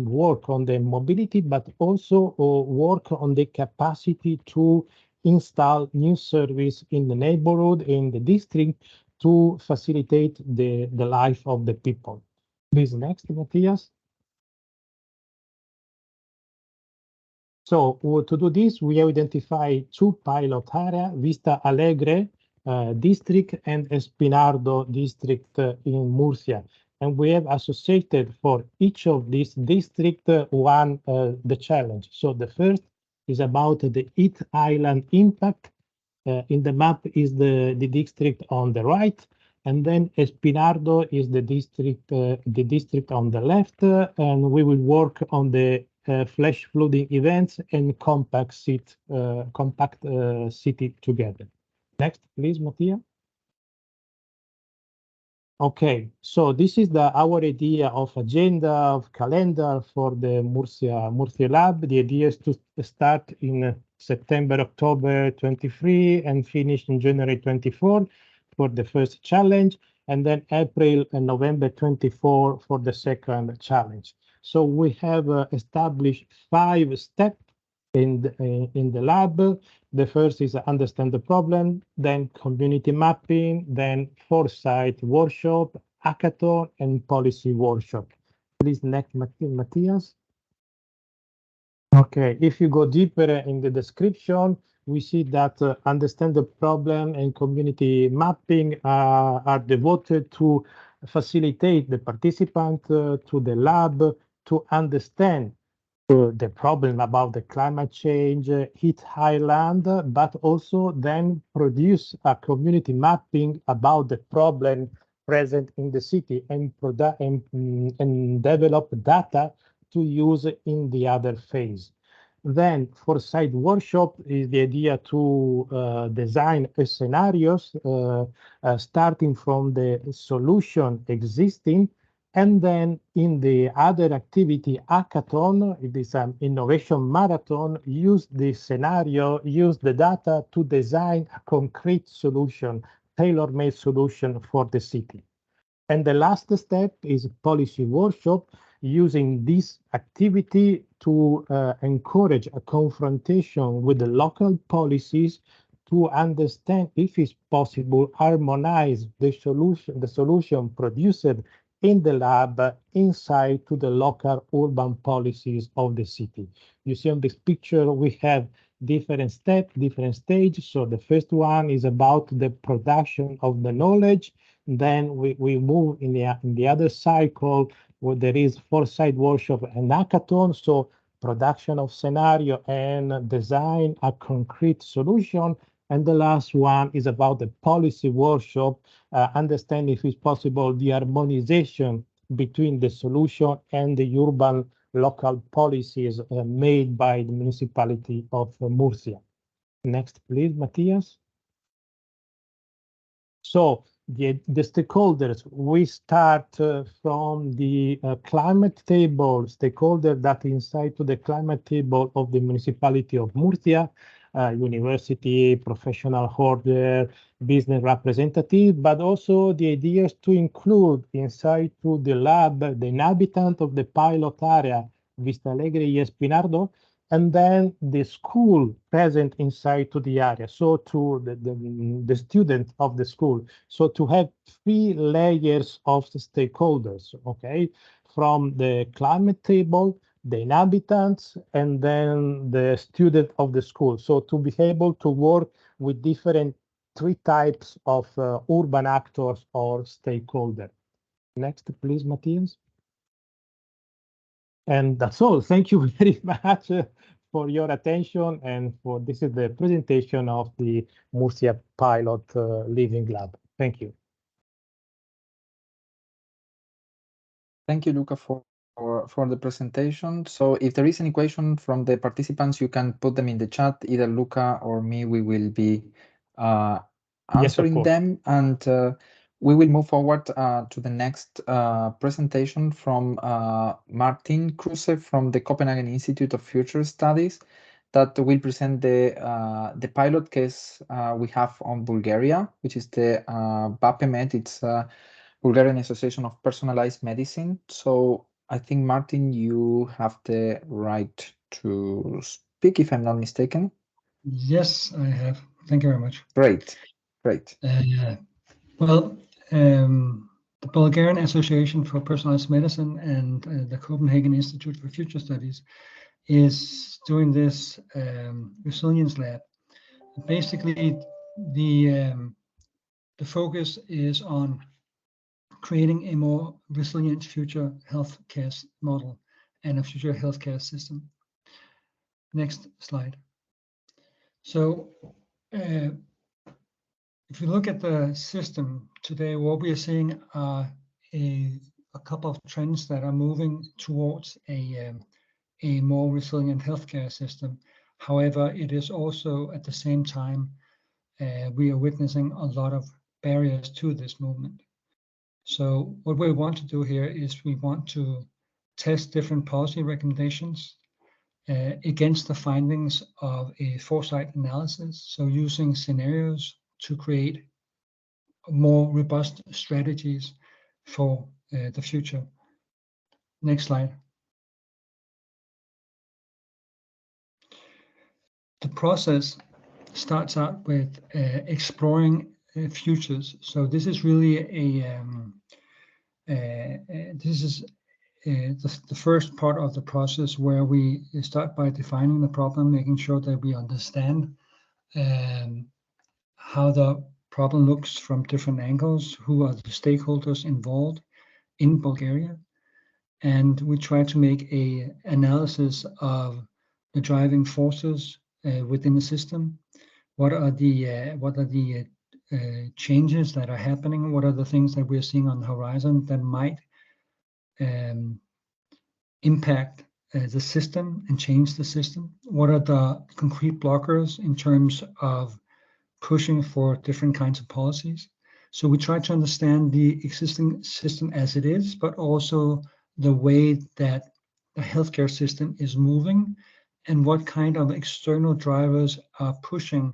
work on the mobility, but also work on the capacity to install new service in the neighborhood, in the district, to facilitate the life of the people. Please, next, Matthias. So to do this, we identify two pilot areas, Vista Alegre district and Espinardo district in Murcia. And we have associated for each of these districts the challenge. So the first is about the heat island impact. In the map is the district on the right, and then Espinardo is the district on the left, and we will work on the flash flooding events and compact city together. Next, please, Mattia. Okay, so this is our idea of agenda, of calendar for the Murcia Lab. The idea is to start in September, October 23 and finish in January 24 for the first challenge, and then April and November 24 for the second challenge. So we have established 5 steps in the lab. The first is understand the problem, then community mapping, then foresight workshop, hackathon, and policy workshop. Please, next, Matthias. Okay, if you go deeper in the description, we see that understand the problem and community mapping are devoted to facilitate the participant to the lab to understand the problem about the climate change, heat island, but also then produce a community mapping about the problem present in the city and develop data to use in the other phase. Then foresight workshop is the idea to design scenarios starting from the solution existing, and then in the other activity, hackathon, it is an innovation marathon, use the scenario, use the data to design a concrete solution, tailor-made solution for the city. And the last step is policy workshop, using this activity to encourage a confrontation with the local policies to understand if it's possible harmonize the solution produced in the lab inside to the local urban policies of the city. You see on this picture, we have different steps, different stages. So the first one is about the production of the knowledge. Then we move in the other cycle where there is foresight workshop and hackathon. So production of scenario and design a concrete solution. And the last one is about the policy workshop, understand if it's possible the harmonization between the solution and the urban local policies made by the municipality of Murcia. Next, please, Matthias. So the stakeholders, we start from the climate table stakeholder that inside to the climate table of the municipality of Murcia, university, professional order, business representative, but also the idea is to include inside to the lab the inhabitant of the pilot area, Vista Alegre y Espinardo, and then the school present inside to the area, so to the student of the school. So to have 3 layers of the stakeholders, okay, from the climate table, the inhabitants, and then the student of the school. So to be able to work with different 3 types of urban actors or stakeholders. Next, please, Matthias. And that's all. Thank you very much for your attention, and for this is the presentation of the Murcia Pilot Living Lab. Thank you. Thank you, Luca, for the presentation. So if there is any question from the participants, you can put them in the chat. Either Luca or me, we will be answering them. And we will move forward to the next presentation from Martin Kruse from the Copenhagen Institute of Future Studies, that will present the pilot case we have on Bulgaria, which is the BAPEMED. It's Bulgarian Association of Personalized Medicine. So I think, Martin, you have the right to speak, if I'm not mistaken. Yes, I have. Thank you very much. Great, great. Well, the Bulgarian Association for Personalized Medicine and the Copenhagen Institute for Future Studies is doing this resilience lab. Basically, the focus is on creating a more resilient future healthcare model and a future healthcare system. Next slide. So, if you look at the system today, what we are seeing are a couple of trends that are moving towards a more resilient healthcare system. However, it is also at the same time, we are witnessing a lot of barriers to this movement. So what we want to do here is we want to test different policy recommendations against the findings of a foresight analysis. So using scenarios to create more robust strategies for the future. Next slide. The process starts out with exploring futures. So this is really the first part of the process, where we start by defining the problem, making sure that we understand how the problem looks from different angles, who are the stakeholders involved in Bulgaria, and we try to make a analysis of the driving forces within the system. What are the changes that are happening? What are the things that we're seeing on the horizon that might impact the system and change the system? What are the concrete blockers in terms of pushing for different kinds of policies? So we try to understand the existing system as it is, but also the way that the healthcare system is moving and what kind of external drivers are pushing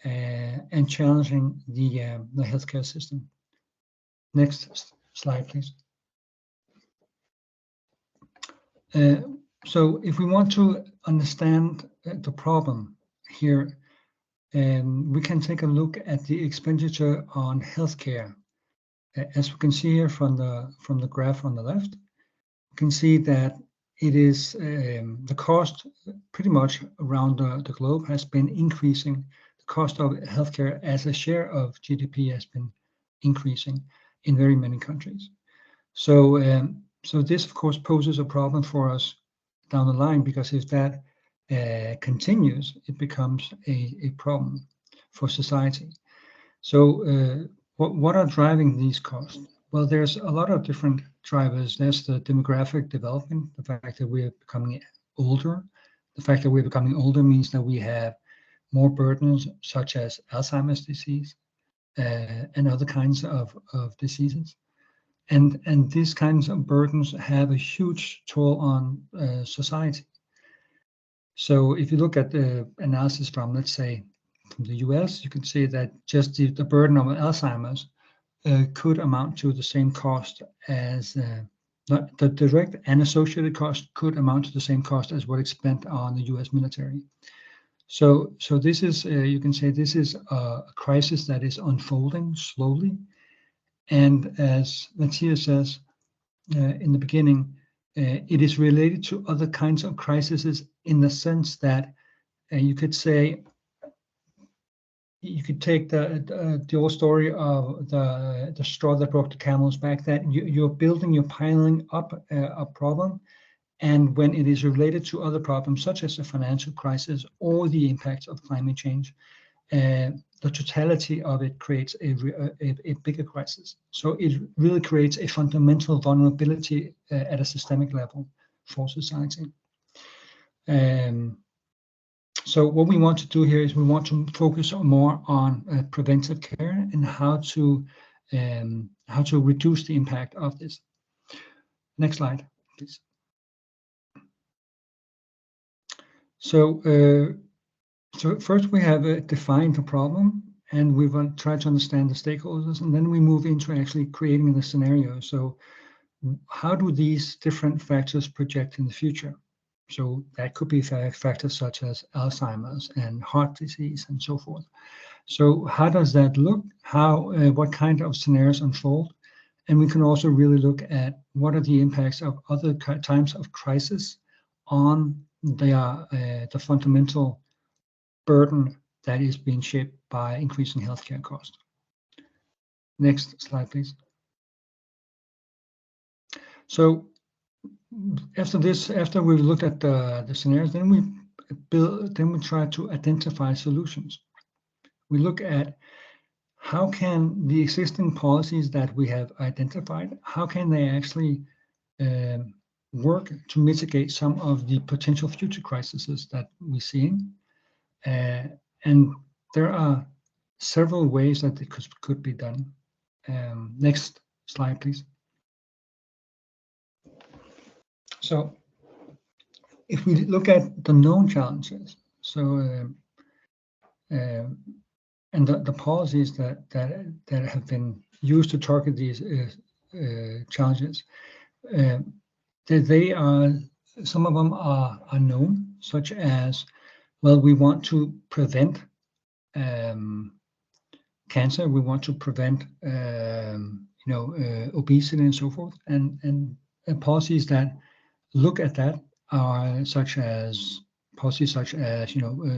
and challenging the healthcare system. Next slide, please. So if we want to understand the problem here, we can take a look at the expenditure on healthcare. As we can see here from the graph on the left, you can see that it is the cost pretty much around the globe has been increasing. The cost of healthcare as a share of GDP has been increasing in very many countries. So this, of course, poses a problem for us down the line, because if that continues, it becomes a problem for society. So what are driving these costs? Well, there's a lot of different drivers. There's the demographic development, the fact that we're becoming older. The fact that we're becoming older means that we have more burdens, such as Alzheimer's disease and other kinds of diseases. And these kinds of burdens have a huge toll on society. So if you look at the analysis from, let's say, from the US, you can see that just the burden of Alzheimer's could amount to the same cost as the direct and associated cost could amount to the same cost as what is spent on the US military. So this is, you can say this is a crisis that is unfolding slowly. And as Matthias says in the beginning, it is related to other kinds of crises in the sense that you could say, you could take the old story of the straw that broke the camel's back, that you're piling up a problem, and when it is related to other problems such as the financial crisis or the impacts of climate change, the totality of it creates a bigger crisis. So it really creates a fundamental vulnerability at a systemic level for society. So what we want to do here is we want to focus more on preventive care and how to reduce the impact of this. Next slide, please. So first we have defined the problem, and we will try to understand the stakeholders, and then we move into actually creating the scenario. So how do these different factors project in the future? So that could be factors such as Alzheimer's and heart disease and so forth. So how does that look? What kind of scenarios unfold? And we can also really look at what are the impacts of other types of crisis on the fundamental burden that is being shaped by increasing healthcare costs. Next slide, please. So after we've looked at the scenarios, then we try to identify solutions. We look at how can the existing policies that we have identified, how can they actually work to mitigate some of the potential future crises that we're seeing. And there are several ways that it could be done. Next slide, please. So if we look at the known challenges, so and the policies that have been used to target these challenges, they are, some of them are known, such as, well, we want to prevent cancer, we want to prevent obesity and so forth, and policies that look at that are such as policies such as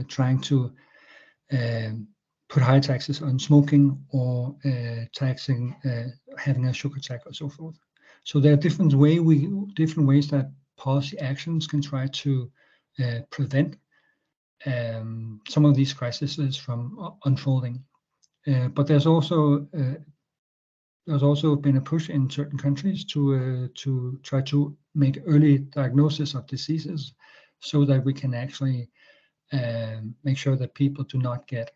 trying to put high taxes on smoking or taxing having a sugar tax or so forth. So there are different ways that policy actions can try to prevent some of these crises from unfolding. But there's also been a push in certain countries to try to make early diagnosis of diseases, so that we can actually make sure that people do not get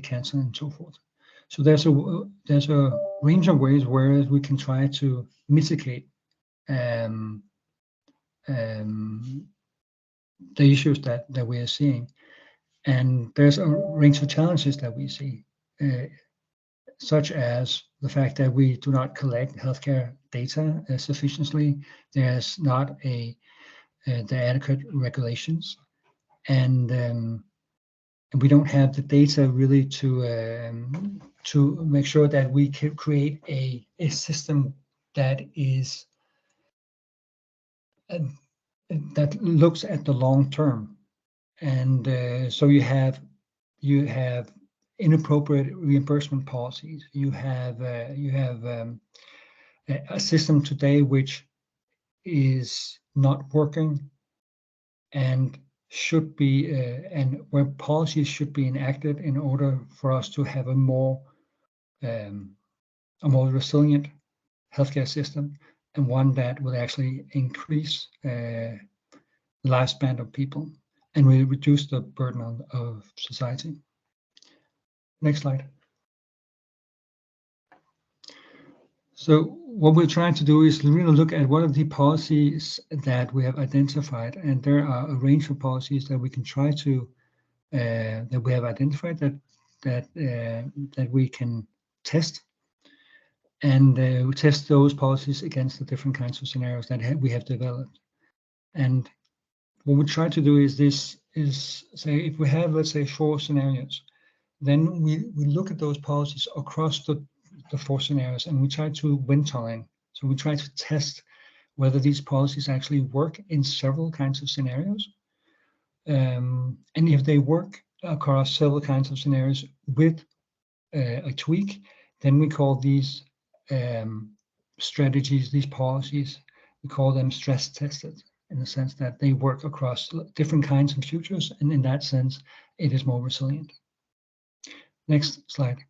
cancer and so forth. So there's a range of ways where we can try to mitigate the issues that we are seeing, and there's a range of challenges that we see, such as the fact that we do not collect healthcare data sufficiently. There's not the adequate regulations, and we don't have the data really to make sure that we can create a system that is that looks at the long term. And so you have inappropriate reimbursement policies. You have a system today which is not working and should be and where policies should be enacted in order for us to have a more resilient healthcare system, and one that will actually increase the lifespan of people and will reduce the burden of society. Next slide. So what we're trying to do is really look at what are the policies that we have identified, and there are a range of policies that we can try to that we have identified that we can test, and we test those policies against the different kinds of scenarios that we have developed. And what we try to do is say, if we have, let's say, 4 scenarios, then we look at those policies across the 4 scenarios, and we try to win time. So we try to test whether these policies actually work in several kinds of scenarios. And if they work across several kinds of scenarios with a tweak, then we call these strategies, these policies, we call them stress tested, in the sense that they work across different kinds of futures, and in that sense, it is more resilient. Next slide.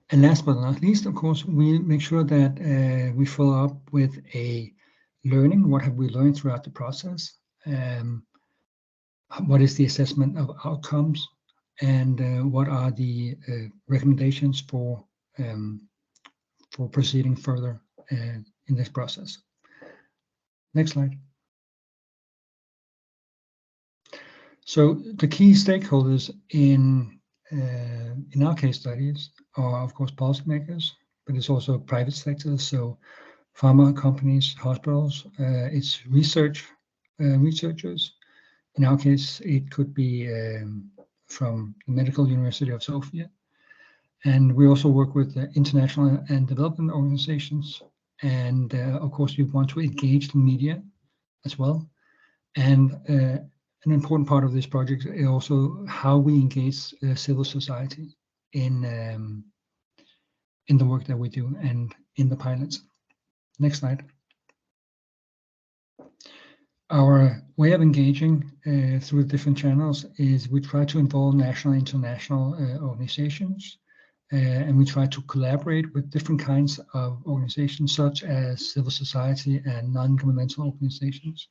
And last but not least, of course, we make sure that we follow up with a learning. What have we learned throughout the process? What is the assessment of outcomes? And what are the recommendations for proceeding further in this process? Next slide. So the key stakeholders in our case studies are, of course, policymakers, but it's also private sectors, so pharma companies, hospitals, it's researchers. In our case, it could be from the Medical University of Sofia. And we also work with international and development organizations. And of course, we want to engage the media as well. And an important part of this project is also how we engage civil society in the work that we do and in the pilots. Next slide. Our way of engaging through different channels is we try to involve national and international organizations, and we try to collaborate with different kinds of organizations, such as civil society and non-governmental organizations,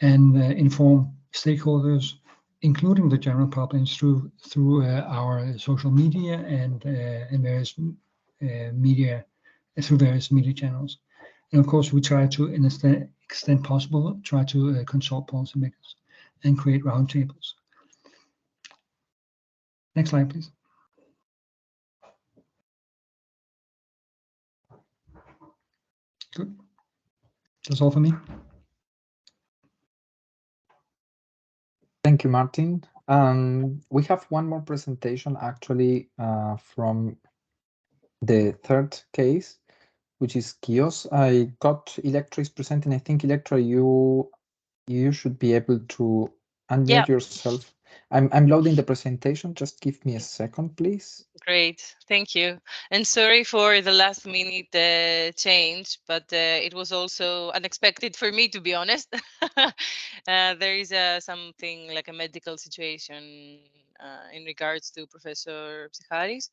and inform stakeholders, including the general public, through our social media and various media, through various media channels. And of course, we try to, in the extent possible, try to consult policymakers and create roundtables. Next slide, please. Good. That's all for me. Thank you, Martin. We have one more presentation, actually, from the 3rd case, which is Kios. I got Electra is presenting. I think, Electra, you You should be able to unmute yourself. I'm loading the presentation. Just give me a second, please. Great, thank you. And sorry for the last minute change, but it was also unexpected for me, to be honest. There is something like a medical situation in regards to Professor Psicharis.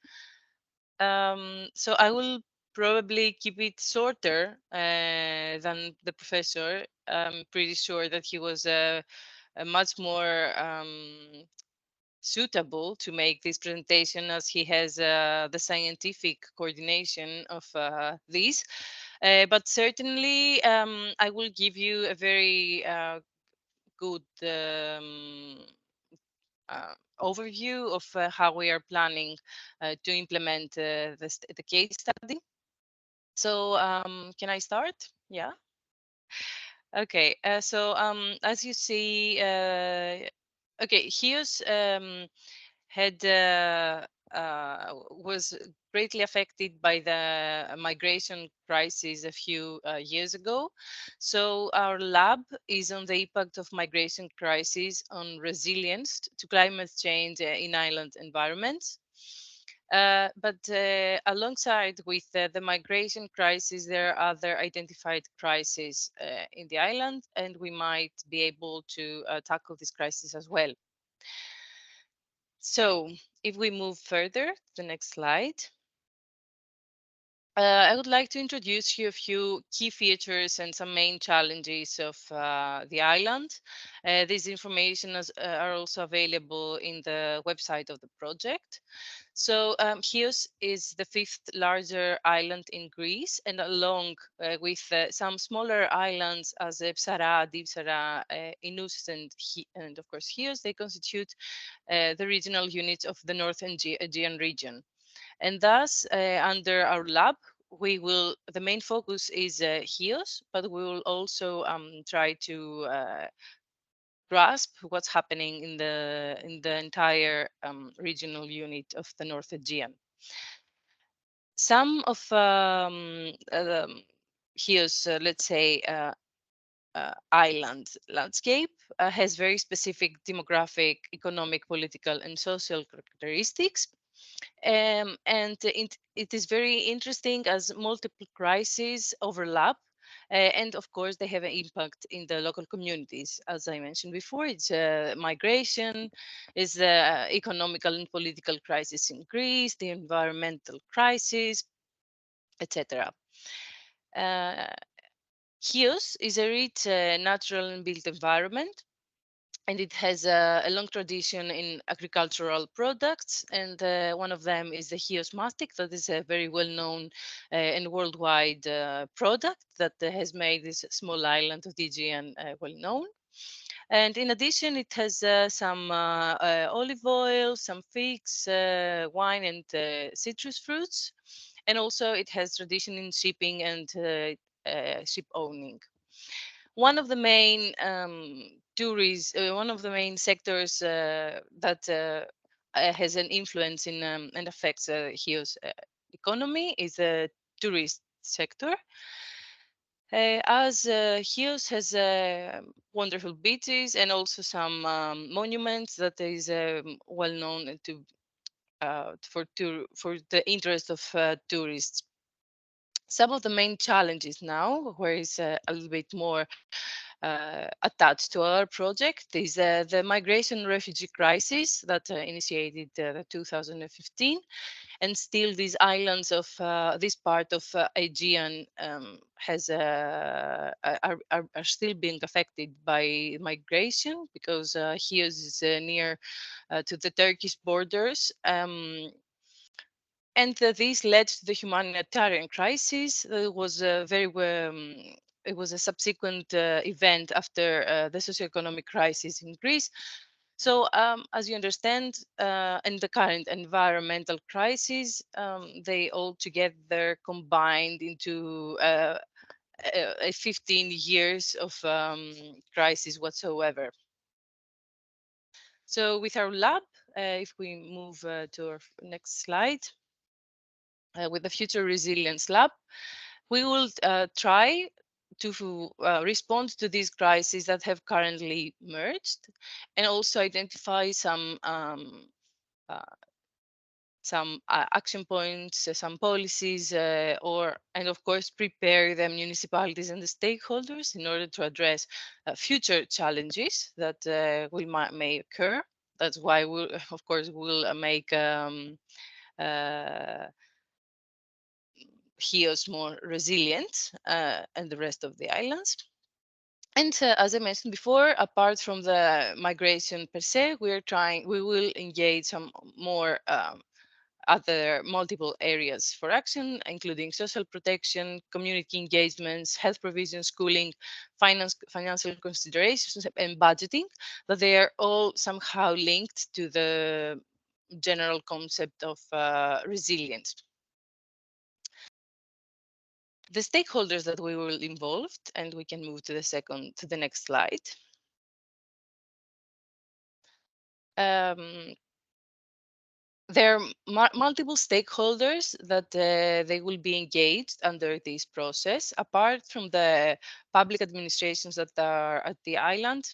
So I will probably keep it shorter than the professor. I'm pretty sure that he was a much more suitable to make this presentation, as he has the scientific coordination of this. But certainly, I will give you a very good overview of how we are planning to implement the case study. So can I start? Yeah. Okay. So as you see, okay, here's had was greatly affected by the migration crisis a few years ago. So our lab is on the impact of migration crisis on resilience to climate change in island environments. But alongside with the migration crisis, there are other identified crises in the island, and we might be able to tackle this crisis as well. So if we move further, the next slide. I would like to introduce you a few key features and some main challenges of the island. This information are also available in the website of the project. So Chios is the fifth larger island in Greece, and along with some smaller islands as Psara, Dipsara, Inus, and of course Chios, they constitute the regional units of the North Aegean region. And thus, under our lab, the main focus is HEOS, but we will also try to grasp what's happening in the entire regional unit of the North Aegean. Some of HEOS, let's say, island landscape has very specific demographic, economic, political, and social characteristics. And it is very interesting as multiple crises overlap. And of course, they have an impact in the local communities. As I mentioned before, it's migration, is the economical and political crisis in Greece, the environmental crisis, etc. Chios is a rich natural and built environment, and it has a long tradition in agricultural products, and one of them is the Chios mastic, that is a very well-known and worldwide product that has made this small island of the Aegean well-known. And in addition, it has some olive oil, some figs, wine, and citrus fruits. And also it has tradition in shipping and ship owning. One of the main one of the main sectors that has an influence in and affects Hio's economy is the tourist sector. As Chios has wonderful beaches and also some monuments that is well known to for the interest of tourists. Some of the main challenges now, where is a little bit more attached to our project, is the migration refugee crisis that initiated 2015. And still these islands of this part of Aegean has are still being affected by migration, because Chios is near to the Turkish borders. And this led to the humanitarian crisis. It was it was a subsequent event after the socioeconomic crisis in Greece. So, as you understand, in the current environmental crisis, they all together combined into a 15 years of crisis whatsoever. So, with our lab, if we move to our next slide, with the Future Resilience Lab, we will try to respond to these crises that have currently merged, and also identify some action points, some policies, and of course prepare the municipalities and the stakeholders in order to address future challenges that may occur. That's why we'll, of course, we'll make Chios more resilient and the rest of the islands. And as I mentioned before, apart from the migration per se, we will engage some more other multiple areas for action, including social protection, community engagements, health provision, schooling, financial considerations, and budgeting, that they are all somehow linked to the general concept of resilience. The stakeholders that we will involve, and we can move to the next slide. There are multiple stakeholders that they will be engaged under this process, apart from the public administrations that are at the island.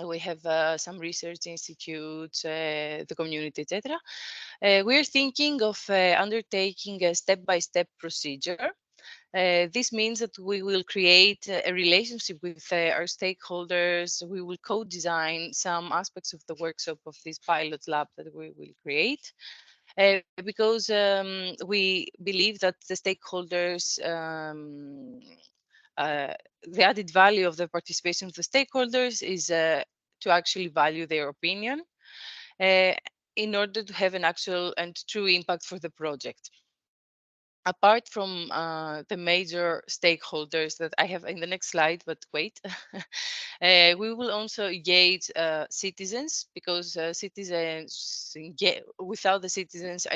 We have some research institutes, the community, etc. We're thinking of undertaking a step-by-step procedure. This means that we will create a relationship with our stakeholders. We will co-design some aspects of the workshop of this pilot lab that we will create. Because we believe that the stakeholders, the added value of the participation of the stakeholders is to actually value their opinion in order to have an actual and true impact for the project. Apart from the major stakeholders that I have in the next slide, but wait, we will also engage citizens, because citizens, without the citizens,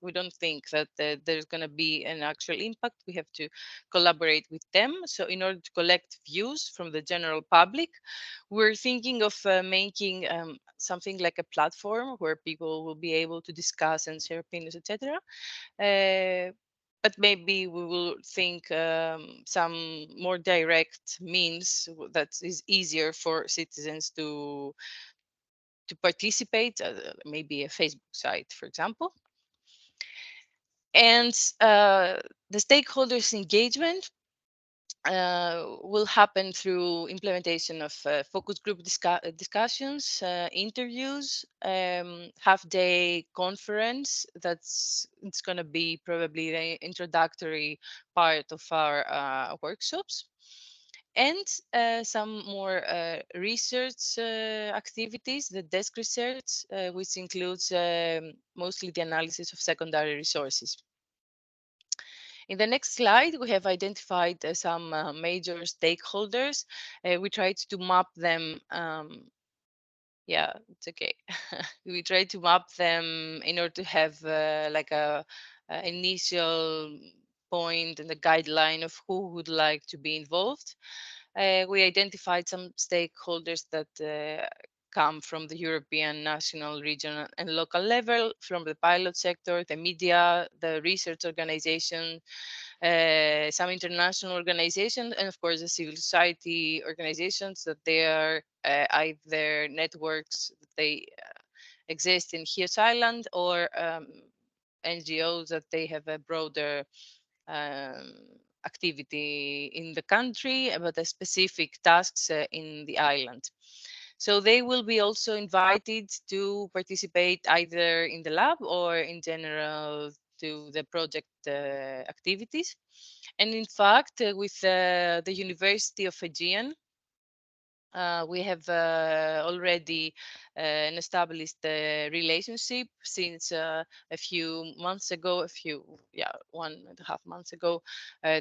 we don't think that there's going to be an actual impact. We have to collaborate with them. So in order to collect views from the general public, we're thinking of making something like a platform where people will be able to discuss and share opinions, etc. But maybe we will think some more direct means that is easier for citizens to participate, maybe a Facebook site, for example. And the stakeholders engagement will happen through implementation of focus group discussions, interviews, half-day conference. It's going to be probably the introductory part of our workshops, and some more research activities, the desk research, which includes mostly the analysis of secondary resources. In the next slide, we have identified some major stakeholders. We tried to map them. Yeah, it's okay. We tried to map them in order to have like a initial point and a guideline of who would like to be involved. We identified some stakeholders that come from the European, national, regional, and local level, from the pilot sector, the media, the research organization, some international organizations, and of course the civil society organizations that they are either networks that they exist in Chios Island, or NGOs that they have a broader activity in the country, but a specific tasks in the island. So they will be also invited to participate either in the lab or in general to the project activities. And in fact, with the University of Aegean, we have already an established relationship since a few months ago, 1.5 months ago.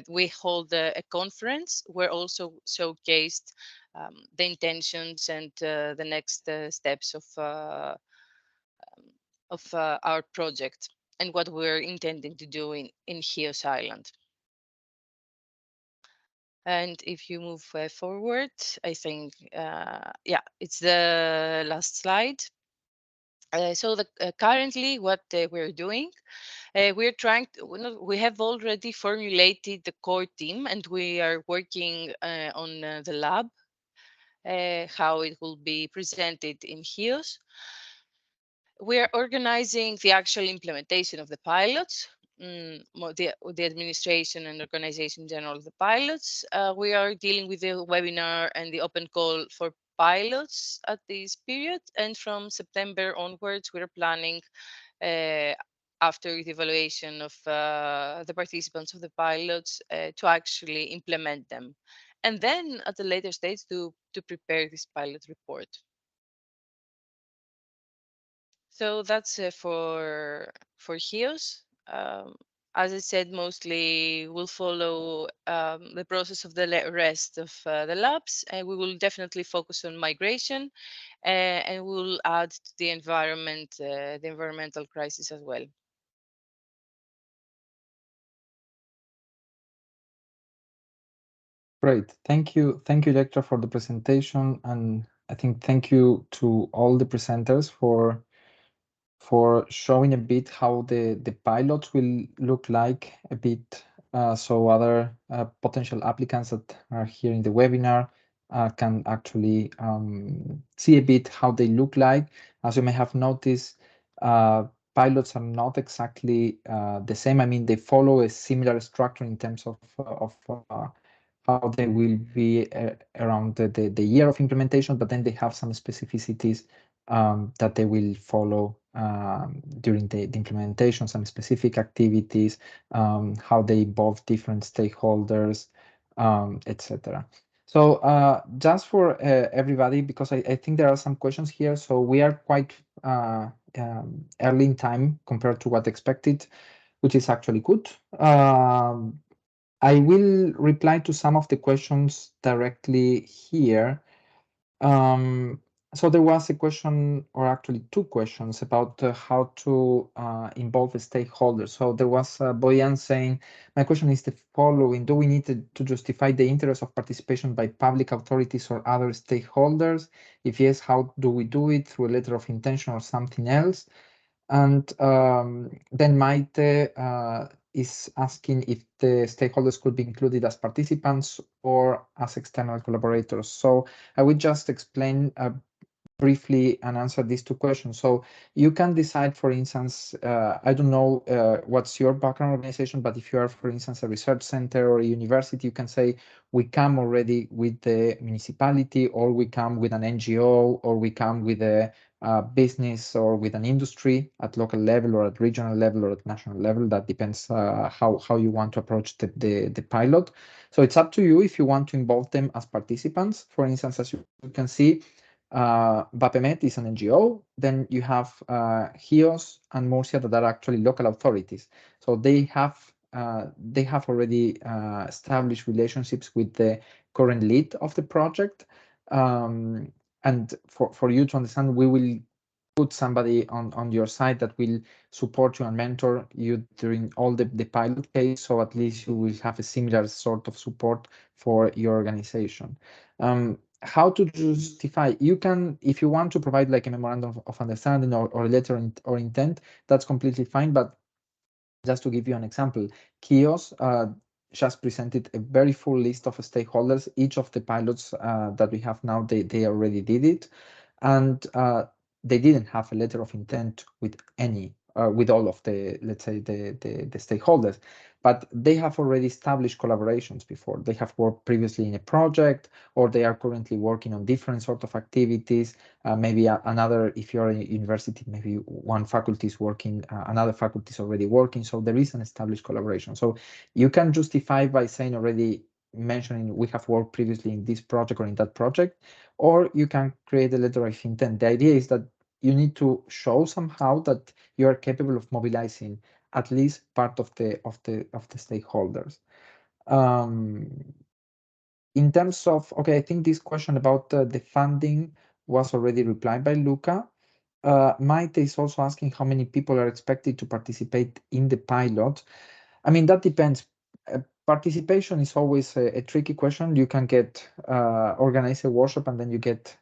We hold a conference where also showcased the intentions and the next steps of our project and what we're intending to do in Chios Island. And if you move forward, I think, yeah, it's the last slide. So currently what we're doing, We're trying to, we have already formulated the core team, and we are working on the lab, how it will be presented in HEOS. We are organizing the actual implementation of the pilots, the administration and organization general of the pilots. We are dealing with the webinar and the open call for pilots at this period. And from September onwards, we're planning after the evaluation of the participants of the pilots to actually implement them. And then at a later stage to prepare this pilot report. So that's for HEOS. As I said, mostly we'll follow the process of the rest of the labs, and we will definitely focus on migration, and we'll add to the environment, the environmental crisis as well. Great, thank you, Electra, for the presentation, and I think thank you to all the presenters for showing a bit how the pilots will look like a bit, so other potential applicants that are here in the webinar can actually see a bit how they look like. As you may have noticed, pilots are not exactly the same. I mean, they follow a similar structure in terms of how they will be around the year of implementation, but then they have some specificities that they will follow during the implementation, some specific activities, how they involve different stakeholders, etc. So just for everybody, because I think there are some questions here, so we are quite early in time compared to what expected, which is actually good. I will reply to some of the questions directly here. So there was a question, or actually two questions, about how to involve stakeholders. So there was Boyan saying, my question is the following: do we need to justify the interest of participation by public authorities or other stakeholders? If yes, how do we do it? Through a letter of intention or something else? And then Maite is asking if the stakeholders could be included as participants or as external collaborators. So I will just explain briefly and answer these two questions. So you can decide, for instance, I don't know what's your background organization, but if you are, for instance, a research center or a university, you can say, we come already with the municipality, or we come with an NGO, or we come with a business or with an industry at local level or at regional level or at national level. That depends how you want to approach the pilot. So it's up to you if you want to involve them as participants. For instance, as you can see, Vapemet is an NGO. Then you have HEOS and Murcia that are actually local authorities. So they have already established relationships with the current lead of the project. And for you to understand, we will put somebody on your side that will support you and mentor you during all the pilot case, so at least you will have a similar sort of support for your organization. How to justify? You can, if you want to provide like a memorandum of understanding or a letter or intent, that's completely fine. But just to give you an example, Kios just presented a very full list of stakeholders. Each of the pilots that we have now, they already did it. And they didn't have a letter of intent with with all of the, let's say, the stakeholders, but they have already established collaborations before. They have worked previously in a project, or they are currently working on different sort of activities. Maybe another, if you're in a university, maybe one faculty is working, another faculty is already working. So there is an established collaboration. So you can justify by saying already, mentioning we have worked previously in this project or in that project, or you can create a letter of intent. The idea is that you need to show somehow that you are capable of mobilizing at least part of the stakeholders. In terms of, okay, I think this question about the funding was already replied by Luca. Maite is also asking how many people are expected to participate in the pilot. I mean, that depends. Participation is always a tricky question. You can get organize a workshop and then you get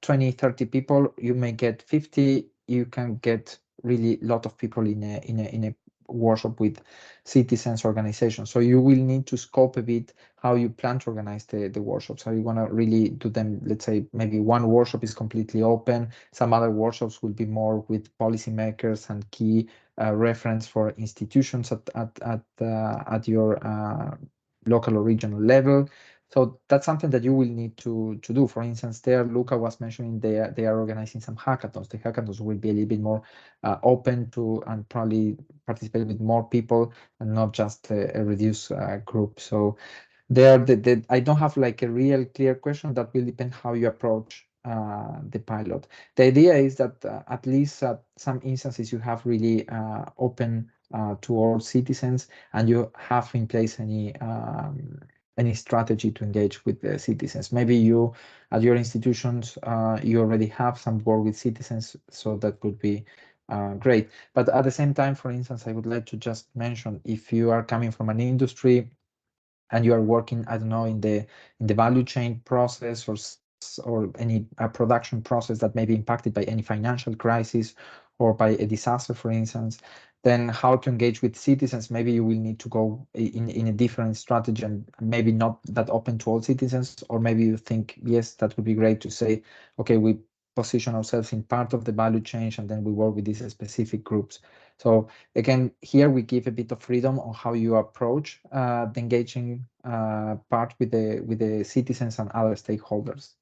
20, 30 people. You may get 50. You can get really a lot of people in a workshop with citizens organizations. So you will need to scope a bit how you plan to organize the workshops. Are you going to really do them, let's say, maybe one workshop is completely open, some other workshops will be more with policymakers and key reference for institutions at your local or regional level. So that's something that you will need to do. For instance, there, Luca was mentioning they are organizing some hackathons. The hackathons will be a little bit more open to and probably participate with more people and not just a reduced group. So there, I don't have like a real clear question. That will depend how you approach the pilot. The idea is that at least at some instances you have really open to all citizens, and you have in place any strategy to engage with the citizens. Maybe you, at your institutions, you already have some work with citizens, so that could be great. But at the same time, for instance, I would like to just mention, if you are coming from an industry and you are working, I don't know, in the value chain process or any production process that may be impacted by any financial crisis or by a disaster, for instance, then how to engage with citizens, maybe you will need to go in a different strategy and maybe not that open to all citizens, or maybe you think, yes, that would be great to say, okay, we position ourselves in part of the value chain and then we work with these specific groups. So again, here we give a bit of freedom on how you approach the engaging part with the citizens and other stakeholders.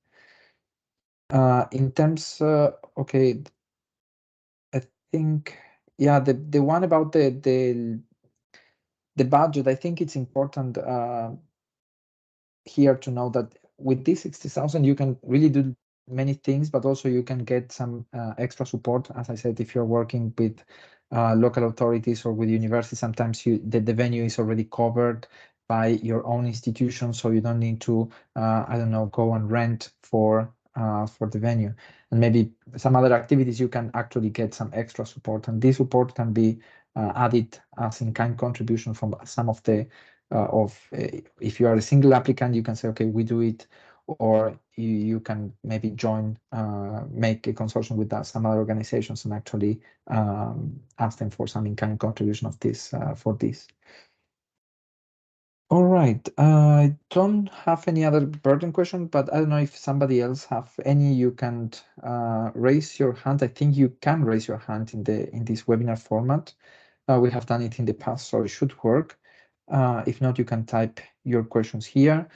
In terms, okay, I think, yeah, the one about the budget, I think it's important here to know that with this 60,000, you can really do many things, but also you can get some extra support. As I said, if you're working with local authorities or with universities, sometimes the venue is already covered by your own institution, so you don't need to, I don't know, go and rent for the venue. And maybe some other activities you can actually get some extra support, and this support can be added as in-kind contribution from some of the if you are a single applicant, you can say, okay, we do it, or you can maybe join, make a consortium with some other organizations and actually ask them for some in-kind contribution of this for this. All right, I don't have any other burden question, but I don't know if somebody else have any. You can raise your hand. I think you can raise your hand in this webinar format. We have done it in the past, so it should work. If not, you can type your questions here.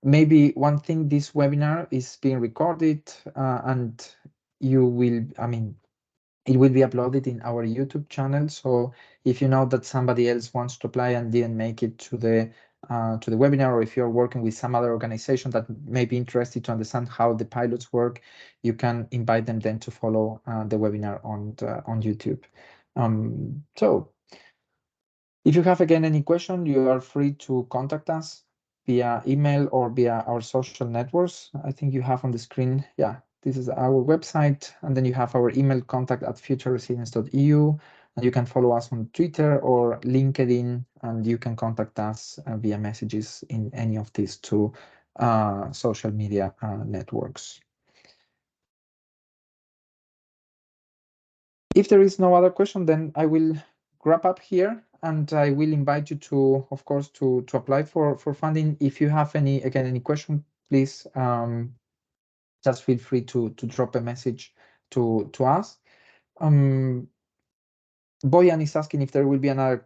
Maybe one thing, this webinar is being recorded and you will, I mean, it will be uploaded in our YouTube channel. So if you know that somebody else wants to apply and didn't make it to the webinar, or if you're working with some other organization that may be interested to understand how the pilots work, you can invite them then to follow the webinar on YouTube. So if you have again any question, you are free to contact us via email or via our social networks. I think you have on the screen, yeah, this is our website, and then you have our email, contact@futuresilience.eu, and you can follow us on Twitter or LinkedIn, and you can contact us via messages in any of these two social media networks. If there is no other question, then I will wrap up here, and I will invite you to, of course, to apply for funding. If you have any question, please just feel free to drop a message to us. Boyan is asking if there will be another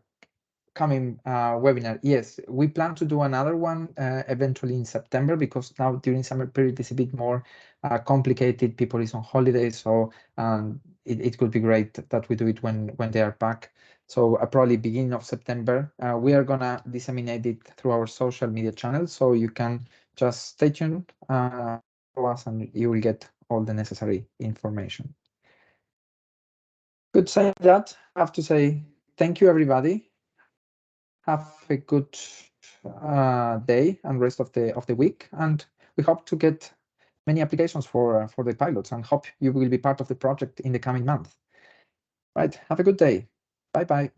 coming webinar. Yes, we plan to do another one eventually in September, because now during summer period is a bit more complicated. People is on holiday, so it could be great that we do it when they are back. So probably beginning of September. We are gonna disseminate it through our social media channels, so you can just stay tuned to us and you will get all the necessary information. Good. Saying that, I have to say thank you, everybody. Have a good day and rest of the week, and we hope to get many applications for the pilots, and hope you will be part of the project in the coming month. Right, have a good day. Bye bye.